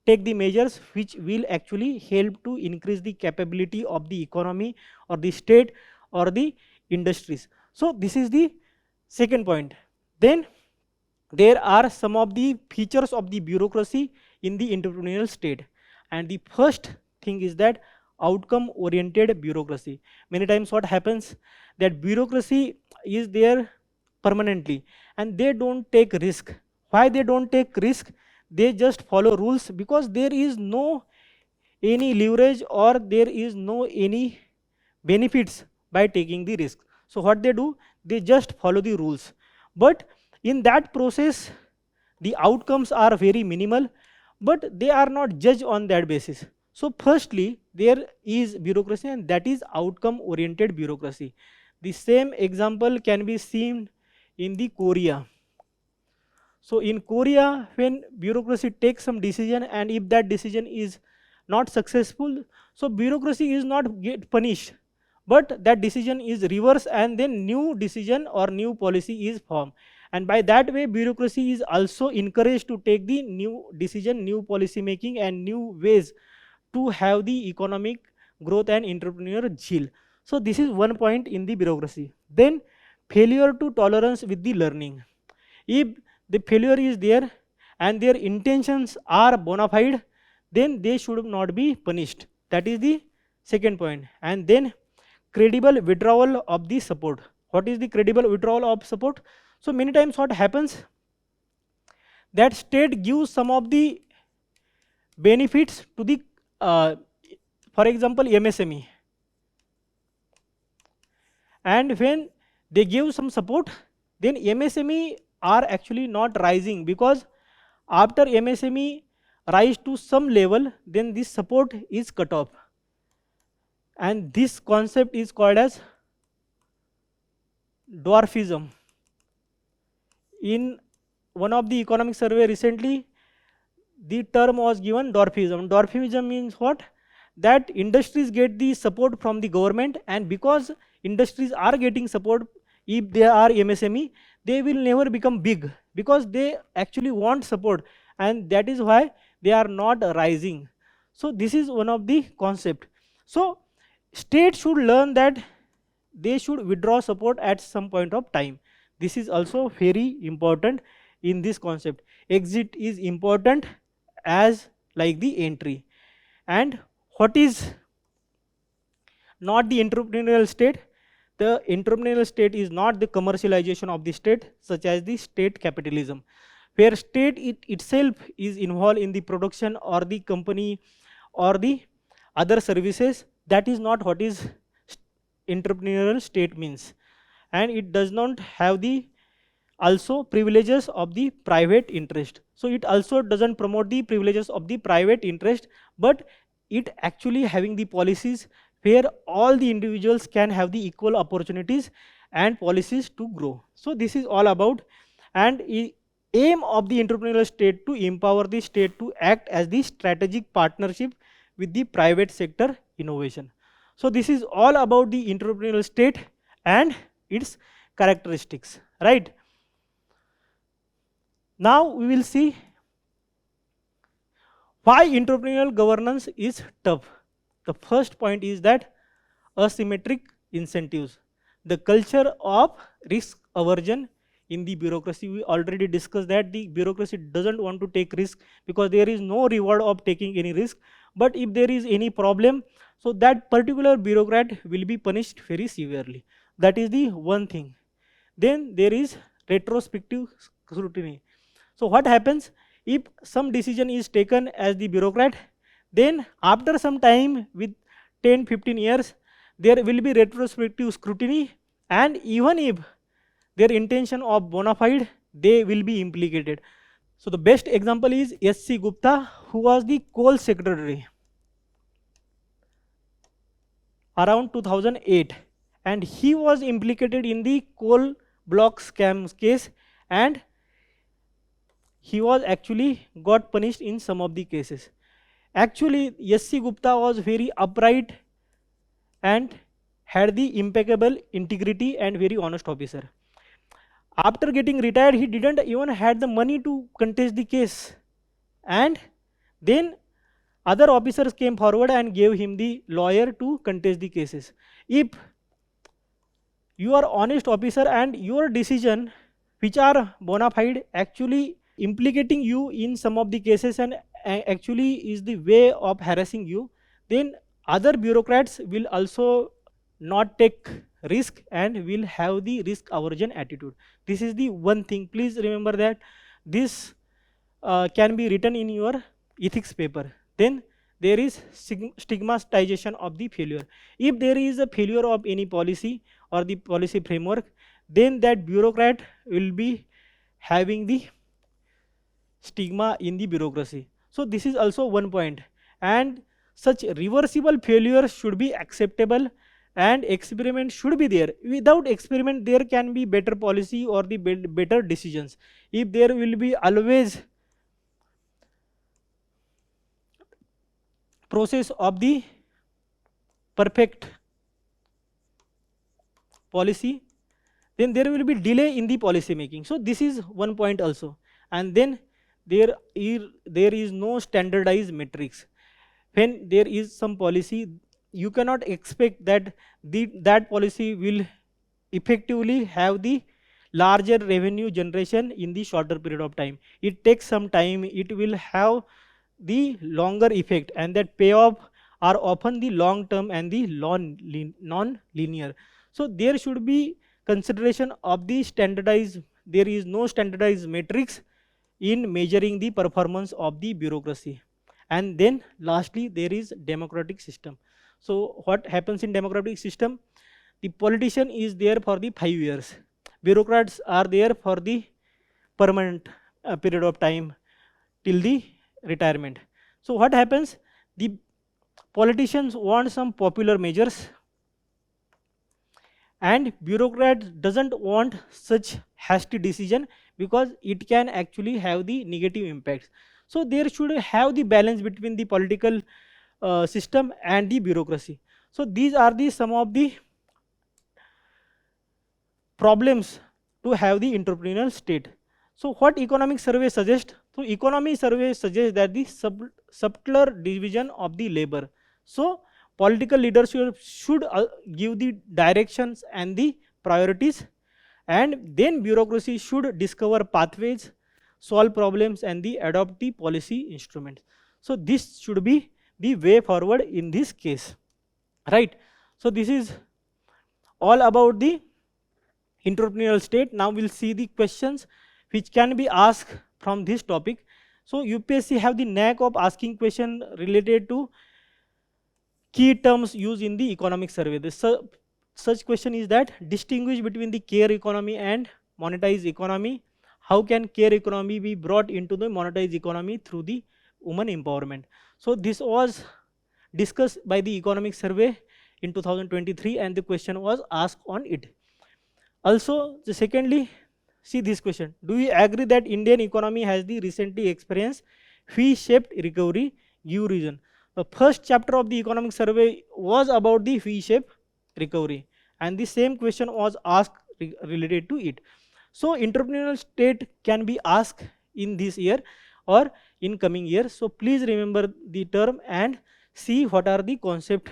take the measures which will actually help to increase the capability of the economy or the state or the industries. So this is the second point. Then there are some of the features of the bureaucracy in the entrepreneurial state, and the first thing is that outcome oriented bureaucracy. Many times what happens, that bureaucracy is there permanently and they don't take risk. Why they don't take risk? They just follow rules because there is no any leverage or there is no any benefits by taking the risk. So what they do, they just follow the rules, but in that process the outcomes are very minimal, but they are not judged on that basis. So firstly there is bureaucracy, and that is outcome oriented bureaucracy. The same example can be seen in the Korea. So in Korea, when bureaucracy takes some decision, and if that decision is not successful, so bureaucracy is not get punished, but that decision is reversed, and then new decision or new policy is formed. And by that way bureaucracy is also encouraged to take the new decision, new policy making, and new ways to have the economic growth and entrepreneurial zeal. So this is one point in the bureaucracy. Then failure to tolerance with the learning. If the failure is there and their intentions are bona fide, then they should not be punished. That is the second point. And then credible withdrawal of the support. What is the credible withdrawal of support? So many times what happens, that state gives some of the benefits to the for example MSME, and when they give some support, then MSME are actually not rising, because after MSME rise to some level, then this support is cut off, and this concept is called as dwarfism. In one of the economic survey recently, the term was given dwarfism. Dwarfism means what? That industries get the support from the government, and because industries are getting support, if they are MSME, they will never become big because they actually want support, and that is why they are not rising. So this is one of the concept. So state should learn that they should withdraw support at some point of time. This is also very important in this concept. Exit is important as like the entry. And what is not the entrepreneurial state? The entrepreneurial state is not the commercialization of the state, such as the state capitalism, where state itself is involved in the production or the company or the other services. That is not what is entrepreneurial state means, and it does not have the also privileges of the private interest. So it also doesn't promote the privileges of the private interest, but it actually having the policies where all the individuals can have the equal opportunities and policies to grow. So this is all about, and aim of the entrepreneurial state to empower the state to act as the strategic partnership with the private sector innovation. So this is all about the entrepreneurial state and its characteristics, right? Now we will see why entrepreneurial governance is tough. The first point is that asymmetric incentives, the culture of risk aversion in the bureaucracy. We already discussed that the bureaucracy doesn't want to take risk because there is no reward of taking any risk. But if there is any problem, so that particular bureaucrat will be punished very severely. That is the one thing. Then there is retrospective scrutiny. So what happens if some decision is taken as the bureaucrat, then after some time with 10-15 years, there will be retrospective scrutiny, and even if their intention of bona fide, they will be implicated. So the best example is S.C. Gupta, who was the coal secretary around 2008, and he was implicated in the coal block scam case, and he was actually got punished in some of the cases. Actually, S.C. Gupta was very upright and had the impeccable integrity and very honest officer. After getting retired, he didn't even had the money to contest the case, and then other officers came forward and gave him the lawyer to contest the cases. If you are honest officer and your decision which are bona fide actually implicating you in some of the cases and actually is the way of harassing you, then other bureaucrats will also not take risk and will have the risk aversion attitude. This is the one thing. Please remember that this can be written in your ethics paper. Then there is stigmatization of the failure. If there is a failure of any policy or the policy framework, then that bureaucrat will be having the stigma in the bureaucracy. So this is also one point, and such reversible failures should be acceptable, and experiment should be there. Without experiment, there can be better policy or the better decisions. If there will be always process of the perfect policy, then there will be delay in the policy making. So this is one point also. And then there is no standardized metrics. When there is some policy, you cannot expect that that policy will effectively have the larger revenue generation in the shorter period of time. It takes some time, it will have the longer effect, and that payoff are often the long term and the non-linear. So there should be consideration of the standardized. There is no standardized metrics in measuring the performance of the bureaucracy. And then lastly, there is democratic system. So what happens in democratic system? The politician is there for the 5 years. Bureaucrats are there for the permanent period of time till the retirement. So what happens? The politicians want some popular measures, and bureaucrat doesn't want such hasty decision because it can actually have the negative impacts. So there should have the balance between the political system and the bureaucracy. So these are the some of the problems to have the entrepreneurial state. So what economic survey suggests? So economy survey suggests that the subtler division of the labor. So political leadership should give the directions and the priorities, And then bureaucracy should discover pathways, solve problems, and adopt the policy instruments. So this should be the way forward in this case, right? So this is all about the entrepreneurial state. Now we'll see the questions which can be asked from this topic. So UPSC have the knack of asking question related to key terms used in the economic survey. Such question is that distinguish between the care economy and monetized economy. How can care economy be brought into the monetized economy through the women empowerment? So this was discussed by the economic survey in 2023 and the question was asked on it. Also, secondly, see this question: do you agree that Indian economy has the recently experienced V-shaped recovery? Give reason. The first chapter of the economic survey was about the V-shaped recovery, and the same question was asked related to it. So entrepreneurial state can be asked in this year or in coming years. So please remember the term and see what are the concept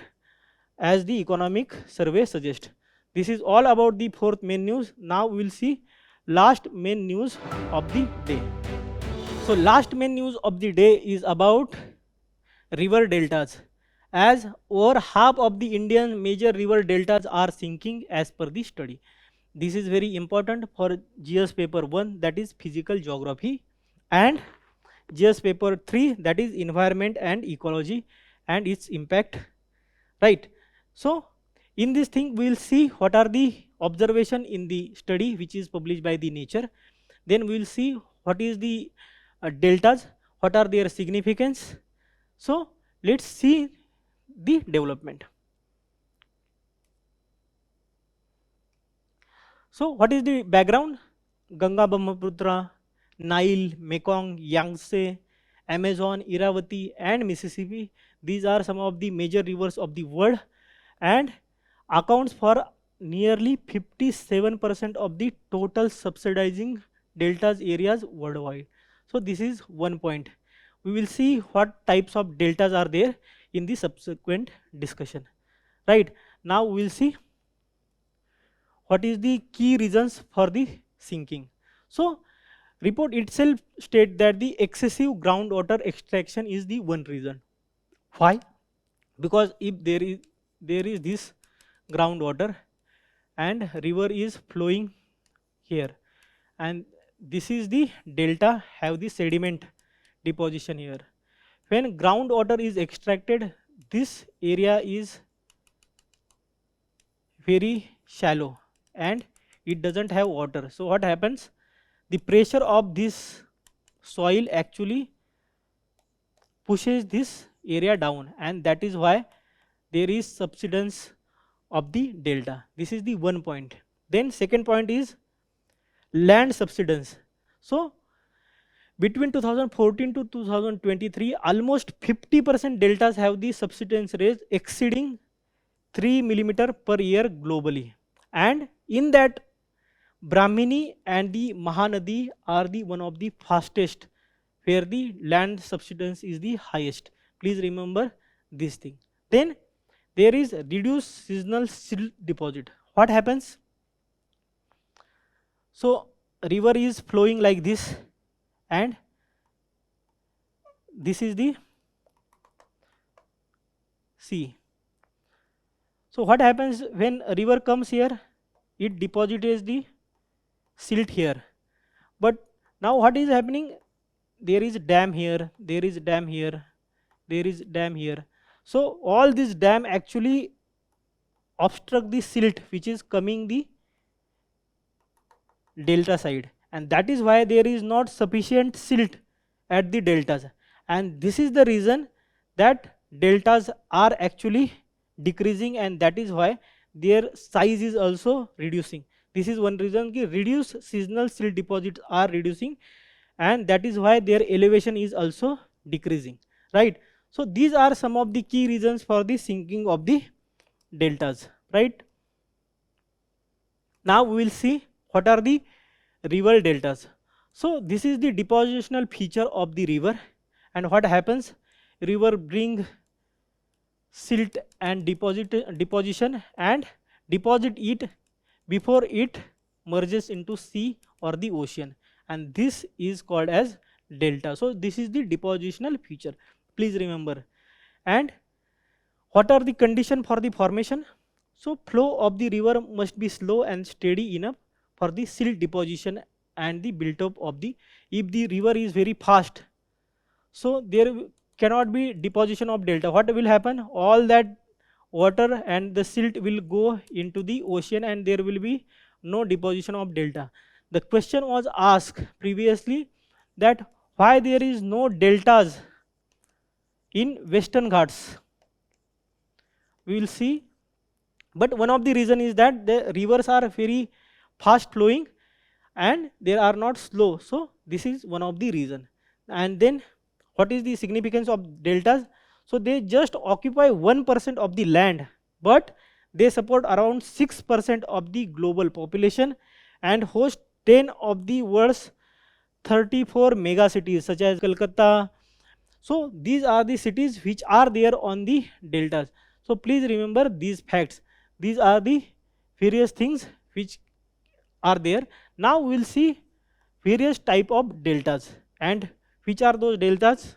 as the economic survey suggests. This is all about the fourth main news. Now we will see last main news of the day. So last main news of the day is about river deltas, as over half of the Indian major river deltas are sinking as per the study. This is very important for GS paper 1, that is physical geography, and GS paper 3, that is environment and ecology and its impact, right? So in this thing we will see what are the observation in the study which is published by the Nature. Then we will see what is the deltas, what are their significance. So let's see the development. So what is the background? Ganga, Brahmaputra, Nile, Mekong, Yangtze, Amazon, Irrawaddy and Mississippi, these are some of the major rivers of the world and accounts for nearly 57% of the total subsidizing deltas areas worldwide. So this is one point. We will see what types of deltas are there in the subsequent discussion, right? Now we will see what is the key reasons for the sinking. So report itself state that the excessive groundwater extraction is the one reason. Why? Because if there is this groundwater and river is flowing here, and this is the delta have the sediment deposition here. When groundwater is extracted, this area is very shallow and it doesn't have water. So what happens? The pressure of this soil actually pushes this area down, and that is why there is subsidence of the delta. This is the one point. Then second point is land subsidence. So between 2014 to 2023, almost 50% deltas have the subsidence rate exceeding 3 millimeter per year globally, and in that Brahmini and the Mahanadi are the one of the fastest where the land subsidence is the highest. Please remember this thing. Then there is reduced seasonal silt deposit. What happens? So river is flowing like this and this is the sea. So what happens when a river comes here? It deposits the silt here. But now what is happening? There is dam here, there is dam here, there is dam here. So all this dam actually obstruct the silt which is coming the delta side, and that is why there is not sufficient silt at the deltas, and this is the reason that deltas are actually decreasing, and that is why their size is also reducing. This is one reason ki reduced seasonal silt deposits are reducing, and that is why their elevation is also decreasing, right? So these are some of the key reasons for the sinking of the deltas, right? Now we will see what are the river deltas. So this is the depositional feature of the river, and what happens? River bring silt and deposition and deposit it before it merges into sea or the ocean, and this is called as delta. So this is the depositional feature, please remember. And what are the condition for the formation? So flow of the river must be slow and steady enough for the silt deposition and the built up of the, if the river is very fast, so there cannot be deposition of delta. What will happen? All that water and the silt will go into the ocean and there will be no deposition of delta. The question was asked previously that why there is no deltas in Western Ghats. We will see, but one of the reason is that the rivers are very fast flowing and they are not slow. So this is one of the reason. And then what is the significance of deltas? So they just occupy 1% of the land, but they support around 6% of the global population and host 10 of the world's 34 mega cities such as Kolkata. So these are the cities which are there on the deltas. So please remember these facts. These are the various things which are there. Now we will see various type of deltas, and which are those deltas?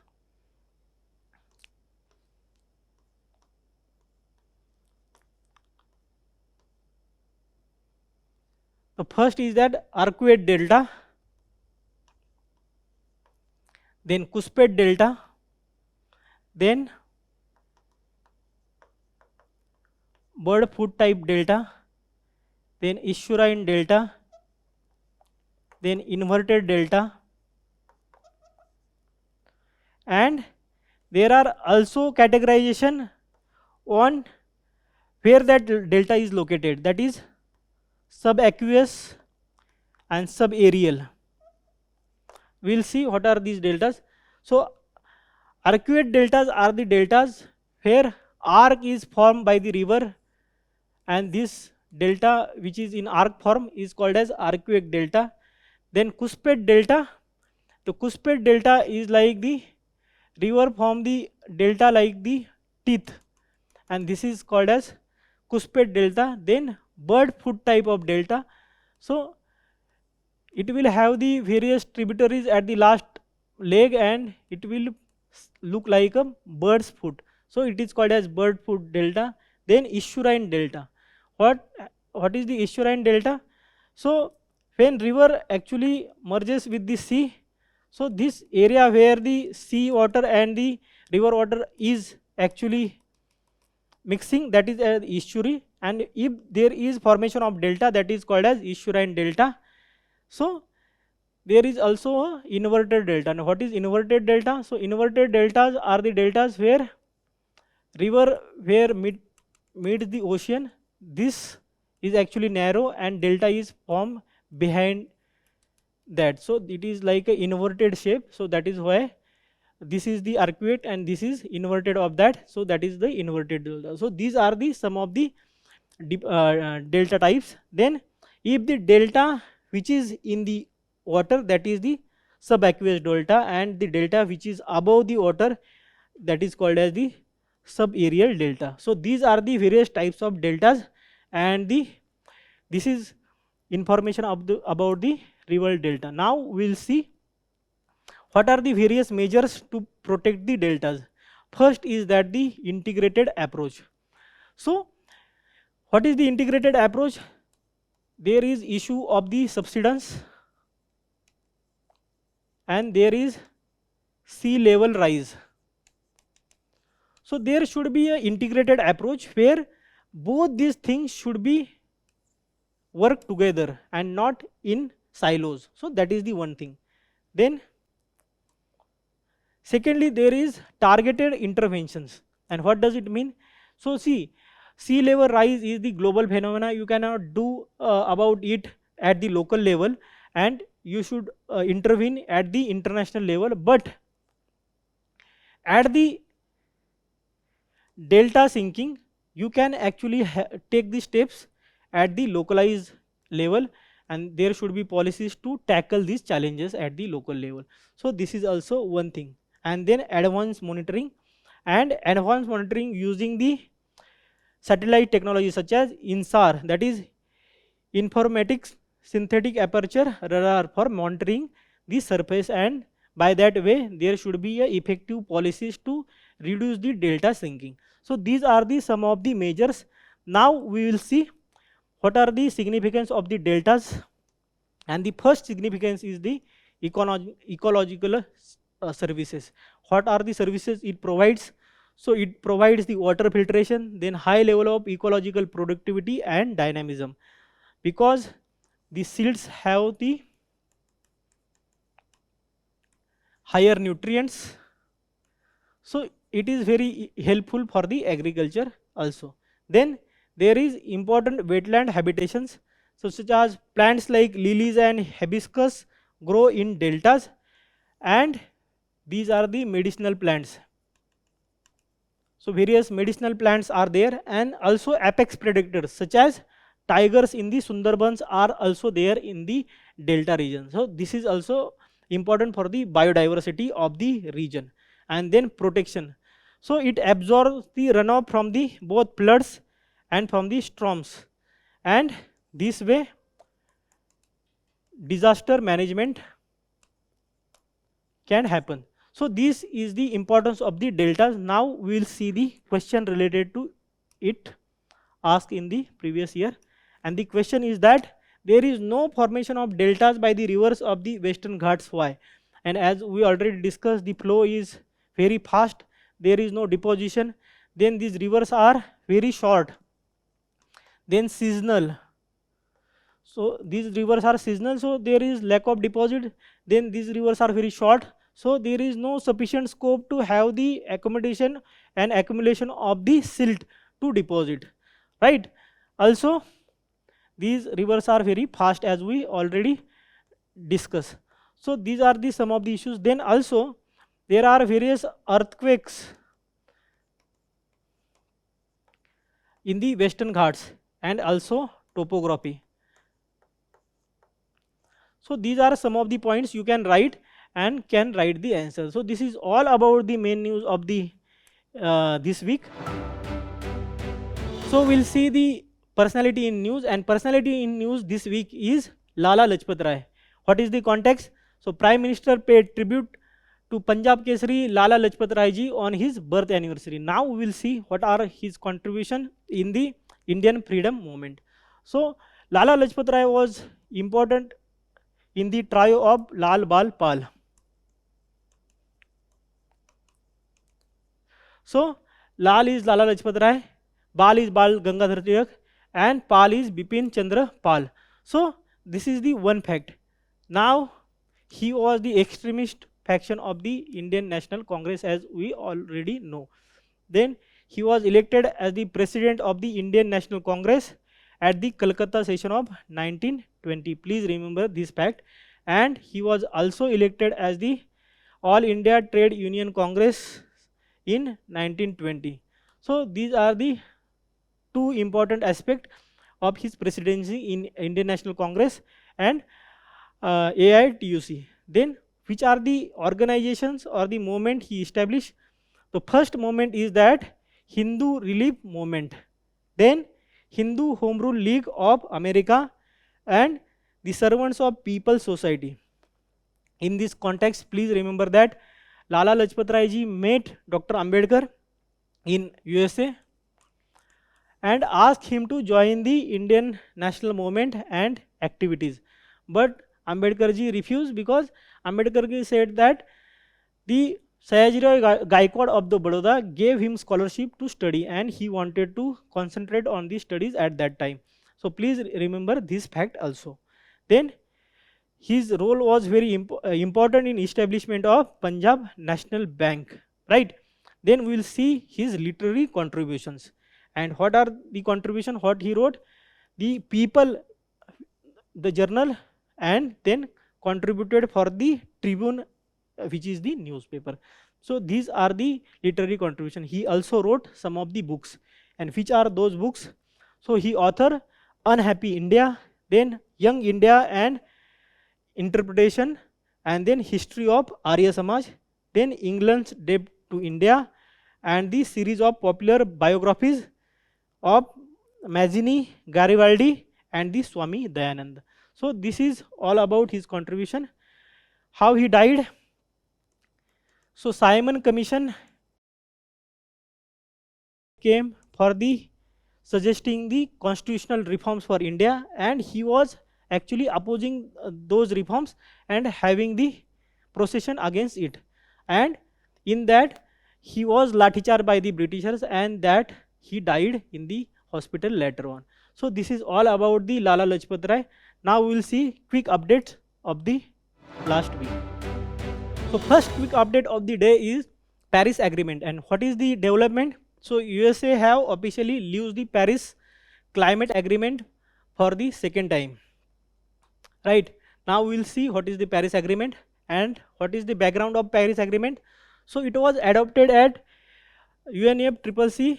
The first is that Arcuate delta, then Cusped delta, then bird foot type delta, then Estuarine delta, then inverted delta, and there are also categorization on where that delta is located, that is subaqueous and subaerial. We will see what are these deltas. So arcuate deltas are the deltas where arc is formed by the river, and this delta which is in arc form is called as arcuate delta. Then Cusped delta, the Cusped delta is like the river form the delta like the teeth, and this is called as Cusped delta. Then bird foot type of delta, so it will have the various tributaries at the last leg and it will look like a bird's foot, so it is called as bird foot delta. Then Estuarine delta, what is the Estuarine delta? So when river actually merges with the sea, so this area where the sea water and the river water is actually mixing, that is an estuary, and if there is formation of delta, that is called as Estuarine delta. So there is also a inverted delta. Now what is inverted delta? So inverted deltas are the deltas where river where meets the ocean, this is actually narrow and delta is formed behind that, so it is like a inverted shape. So that is why this is the arcuate and this is inverted of that, so that is the inverted delta. So these are the some of the delta types. Then if the delta which is in the water, that is the subaqueous delta, and the delta which is above the water, that is called as the subaerial delta. So these are the various types of deltas, and this is information of about the river delta. Now we will see what are the various measures to protect the deltas. First is that the integrated approach. So what is the integrated approach? There is issue of the subsidence and there is sea level rise. So there should be an integrated approach where both these things should be work together and not in silos. So that is the one thing. Then secondly, there is targeted interventions. And what does it mean? So see, sea level rise is the global phenomena. You cannot do about it at the local level, and you should intervene at the international level. But at the delta sinking, you can actually take the steps at the localized level, and there should be policies to tackle these challenges at the local level. So this is also one thing. And then advanced monitoring, and advanced monitoring using the satellite technology such as INSAR, that is informatics synthetic aperture radar for monitoring the surface, and by that way there should be a effective policies to reduce the delta sinking. So these are the some of the measures. Now we will see what are the significance of the deltas, and the first significance is the ecological services. What are the services it provides? So it provides the water filtration, then high level of ecological productivity and dynamism, because the silts have the higher nutrients, so it is very helpful for the agriculture also. Then there is important wetland habitations, so such as plants like lilies and hibiscus grow in deltas, and these are the medicinal plants. So various medicinal plants are there, and also apex predators such as tigers in the Sundarbans are also there in the delta region. So this is also important for the biodiversity of the region. And then protection. So it absorbs the runoff from the both floods and from the storms, and this way disaster management can happen. So this is the importance of the deltas. Now we will see the question related to it asked in the previous year, and the question is that there is no formation of deltas by the rivers of the Western Ghats. Why? And as we already discussed, the flow is very fast, there is no deposition, then these rivers are very short, then seasonal. So these rivers are seasonal, so there is lack of deposit, then these rivers are very short, so there is no sufficient scope to have the accommodation and accumulation of the silt to deposit, right? Also these rivers are very fast, as we already discussed. So these are the some of the issues. Then also there are various earthquakes in the Western Ghats, and also topography. So these are some of the points you can write and can write the answer. So this is all about the main news of the this week. So we'll see the personality in news, and personality in news this week is Lala Lajpat Rai. What is the context? So Prime Minister paid tribute to Punjab Kesari Lala Lajpat Rai ji on his birth anniversary. Now we will see what are his contribution in the Indian freedom movement. So Lala Lajpat Rai was important in the trio of Lal Bal Pal. So Lal is Lala Lajpat Rai, Bal is Bal Gangadhar Tilak, and Pal is Bipin Chandra Pal. So this is the one fact. Now he was the extremist faction of the Indian National Congress, as we already know. Then he was elected as the president of the Indian National Congress at the Calcutta session of 1920. Please remember this fact. And he was also elected as the All India Trade Union Congress in 1920. So these are the two important aspects of his presidency in Indian National Congress and AITUC. Then which are the organizations or the movement he established? The first movement is that Hindu Relief Movement, then Hindu Home Rule League of America, and the Servants of People Society. In this context, please remember that Lala Lajpat Rai ji met Dr. Ambedkar in USA and asked him to join the Indian national movement and activities. But Ambedkar ji refused, because Ambedkar ji said that the Sayajirao Gaikwad of the Baroda gave him scholarship to study, and he wanted to concentrate on the studies at that time. So please remember this fact also. Then his role was very important in establishment of Punjab National Bank, right? Then we will see his literary contributions. And what are the contribution? What he wrote? The People, the journal, and then contributed for the Tribune, which is the newspaper. So these are the literary contribution. He also wrote some of the books. And which are those books? So he authored Unhappy India, then Young India and Interpretation, and then History of Arya Samaj, then England's Debt to India, and the series of popular biographies of Mazzini, Garibaldi, and the Swami Dayanand. So this is all about his contribution. How he died? So Simon Commission came for the suggesting the constitutional reforms for India, and he was actually opposing those reforms and having the procession against it, and in that he was lathicharged by the Britishers, and that he died in the hospital later on. So this is all about the Lala Lajpat Rai. Now we will see quick updates of the last week. So first quick update of the day is Paris Agreement, and what is the development? So USA have officially used the Paris Climate Agreement for the second time. Right, now we will see what is the Paris Agreement and what is the background of Paris Agreement. So it was adopted at UNFCCC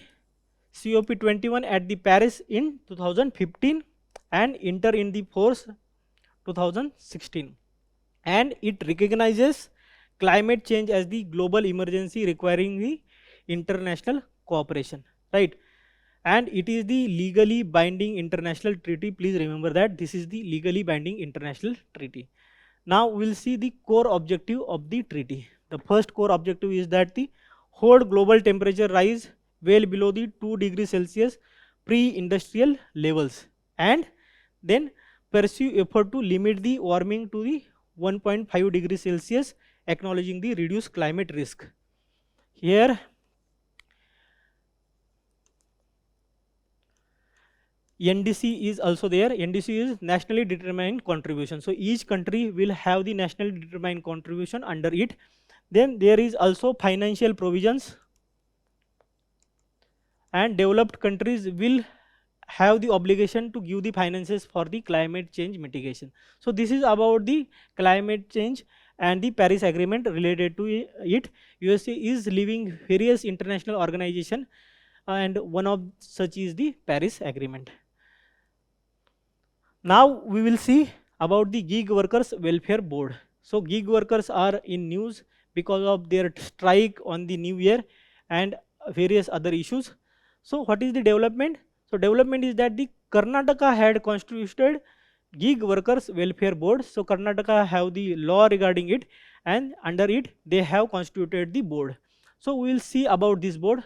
COP21 at the Paris in 2015 and enter in the force 2016, and it recognizes climate change as the global emergency requiring the international cooperation, right? And it is the legally binding international treaty. Please remember that this is the legally binding international treaty. Now we will see the core objective of the treaty. The first core objective is that the hold global temperature rise well below the 2 degrees Celsius pre-industrial levels, and then pursue effort to limit the warming to the 1.5 degrees Celsius, acknowledging the reduced climate risk. Here NDC is also there. NDC is nationally determined contribution. So each country will have the nationally determined contribution under it. Then there is also financial provisions, and developed countries will have the obligation to give the finances for the climate change mitigation. So this is about the climate change and the Paris Agreement related to it. USA is leaving various international organizations, and one of such is the Paris Agreement. Now we will see about the gig workers welfare board. So gig workers are in news because of their strike on the new year and various other issues. So what is the development? So development is that the Karnataka had constituted gig workers welfare board. So Karnataka have the law regarding it, and under it they have constituted the board. So we will see about this board.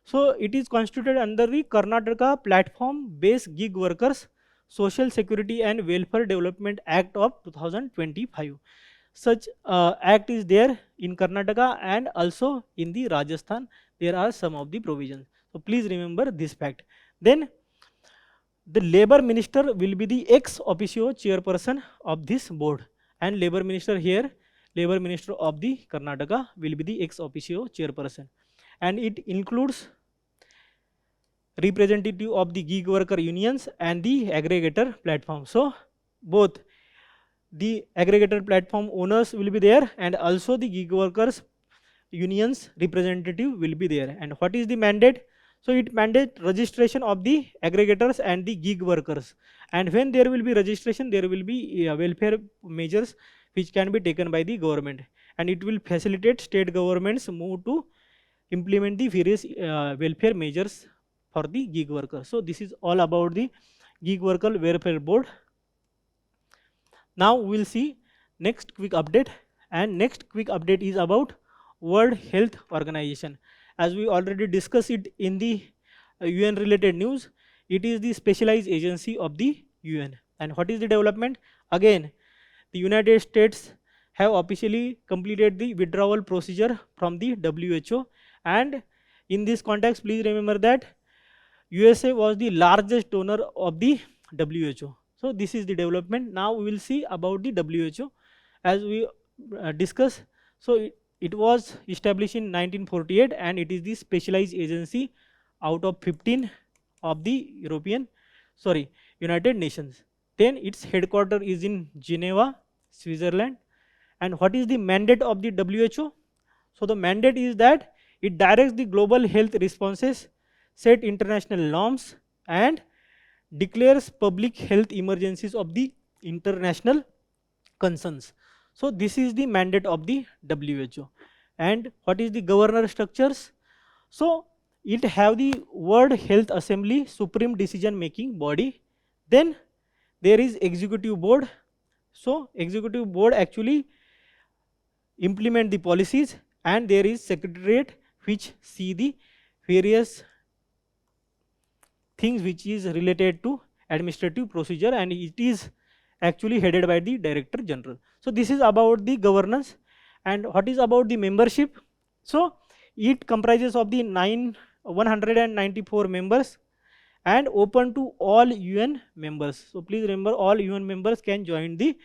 So it is constituted under the Karnataka Platform Based Gig Workers Social Security and Welfare Development Act of 2025. Such act is there in Karnataka, and also in the Rajasthan there are some of the provisions. So please remember this fact. Then the labor minister will be the ex officio chairperson of this board, and labor minister here, labor minister of the Karnataka will be the ex officio chairperson, and it includes representative of the gig worker unions and the aggregator platform. So both the aggregator platform owners will be there, and also the gig workers unions representative will be there. And what is the mandate? So it mandates registration of the aggregators and the gig workers, and when there will be registration, there will be welfare measures which can be taken by the government, and it will facilitate state governments move to implement the various welfare measures for the gig workers. So this is all about the gig worker welfare board. Now we will see next quick update, and next quick update is about World Health Organization. As we already discussed it in the UN related news, it is the specialized agency of the UN. And what is the development? Again, the United States have officially completed the withdrawal procedure from the WHO, and in this context, please remember that USA was the largest donor of the WHO. So this is the development. Now we will see about the WHO as we discuss. So it was established in 1948, and it is the specialized agency out of 15 of the United Nations. Then its headquarters is in Geneva, Switzerland. And what is the mandate of the WHO? So the mandate is that it directs the global health responses, set international norms, and declares public health emergencies of the international concerns. So this is the mandate of the WHO. And what is the governor structures? So it have the World Health Assembly, supreme decision making body. Then there is executive board. So executive board actually implement the policies, and there is secretariat which see the various things which is related to administrative procedure, and it is actually headed by the director general. So this is about the governance. And what is about the membership? So it comprises of the 194 members and open to all UN members. So please remember, all UN members can join the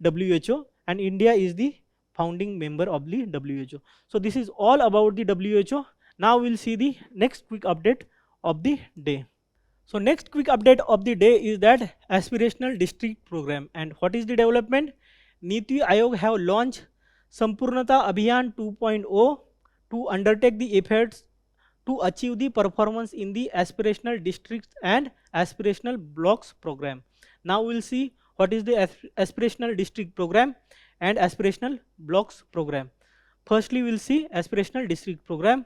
WHO, and India is the founding member of the WHO. So this is all about the WHO. Now we'll see the next quick update of the day. So next quick update of the day is that aspirational district program. And what is the development? Niti Aayog have launched Sampurnata Abhiyan 2.0 to undertake the efforts to achieve the performance in the aspirational districts and aspirational blocks program. Now we'll see what is the aspirational district program and aspirational blocks program. Firstly, we'll see aspirational district program.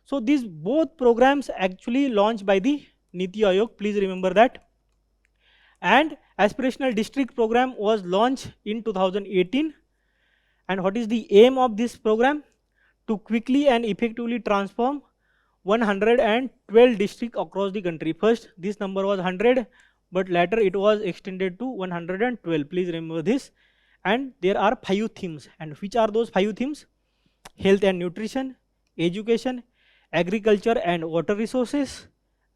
So these both programs actually launched by the Niti Aayog, please remember that. And aspirational district program was launched in 2018. And what is the aim of this program? To quickly and effectively transform 112 districts across the country. First, this number was 100, but later it was extended to 112. Please remember this. And there are 5 themes. And which are those 5 themes? Health and nutrition, education, agriculture and water resources,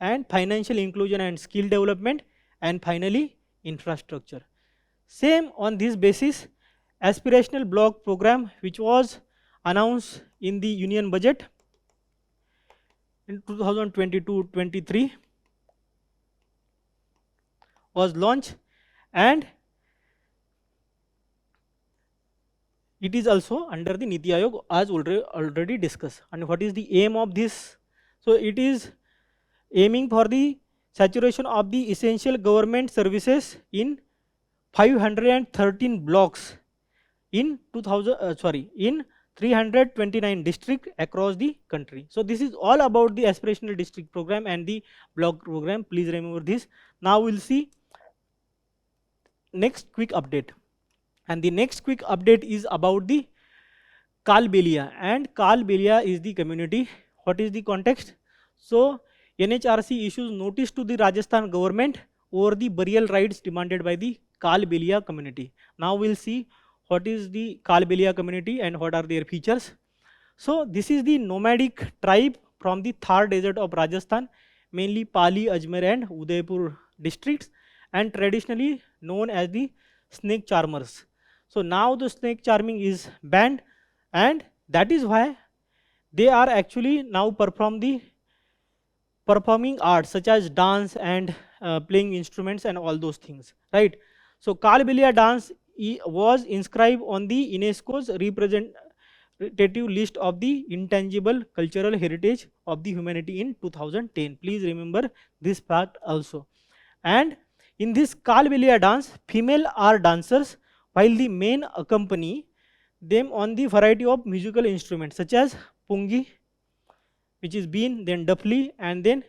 and financial inclusion and skill development, and finally infrastructure. Same on this basis, aspirational block program, which was announced in the union budget in 2022-23, was launched, and it is also under the Niti Aayog as already discussed. And what is the aim of this? So it is aiming for the saturation of the essential government services in 513 blocks in 329 districts across the country. So this is all about the aspirational district program and the block program. Please remember this. Now we'll see next quick update. And the next quick update is about the Kalbelia. And Kalbelia is the community. What is the context? So NHRC issues notice to the Rajasthan government over the burial rights demanded by the Kalbelia community. Now we'll see what is the Kalbelia community and what are their features. So this is the nomadic tribe from the Thar desert of Rajasthan, mainly Pali, Ajmer and Udaipur districts, and traditionally known as the snake charmers. So now the snake charming is banned, and that is why they are actually now performing arts such as dance and playing instruments and all those things, right? So Kalbelia dance was inscribed on the UNESCO's representative list of the intangible cultural heritage of the humanity in 2010. Please remember this fact also. And in this Kalbelia dance, female are dancers while the men accompany them on the variety of musical instruments such as pungi, which is bean, then dafli, and then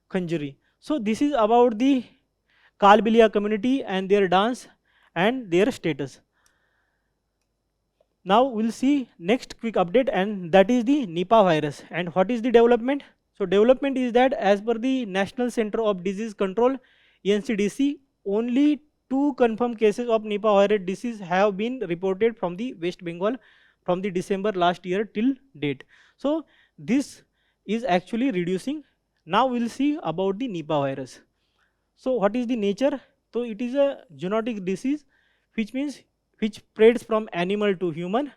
kanjari. So this is about the Kalbelia community and their dance and their status. Now we'll see next quick update, and that is the Nipah virus. And what is the development? So development is that as per the National Center of Disease Control, NCDC, only 2 confirmed cases of Nipah virus disease have been reported from the West Bengal from the December last year till date. So this is actually reducing. Now we'll see about the Nipah virus. So what is the nature? So it is a zoonotic disease, which means which spreads from animal to human.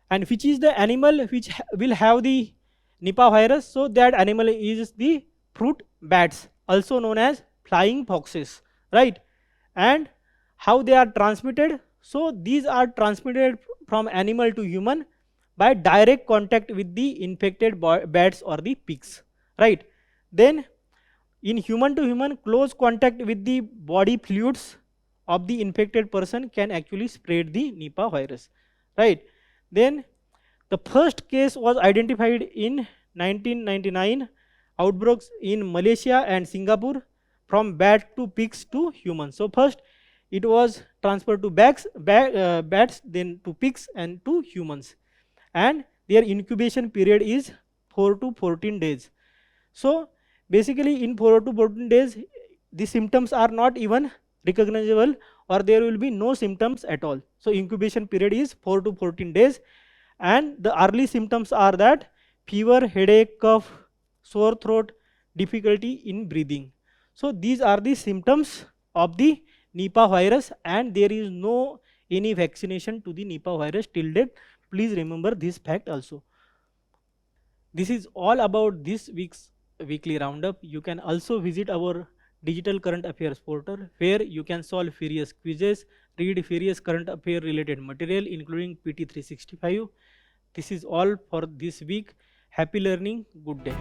And which is the animal which will have the Nipah virus? So that animal is the fruit bats, also known as flying foxes, right? And how they are transmitted? So these are transmitted from animal to human by direct contact with the infected bats or the pigs, right? Then in human to human, close contact with the body fluids of the infected person can actually spread the Nipah virus, right? Then the first case was identified in 1999, outbreaks in Malaysia and Singapore, from bat to pigs to humans. So first it was transferred to bats, then to pigs and to humans, and their incubation period is 4 to 14 days. So basically in 4 to 14 days the symptoms are not even recognizable, or there will be no symptoms at all. So incubation period is 4 to 14 days, and the early symptoms are that fever, headache, cough, sore throat, difficulty in breathing. So these are the symptoms of the Nipah virus, and there is no any vaccination to the Nipah virus till date. Please remember this fact also. This is all about this week's weekly roundup. You can also visit our digital current affairs portal, where you can solve various quizzes, read various current affair related material including PT365. This is all for this week. Happy learning. Good day.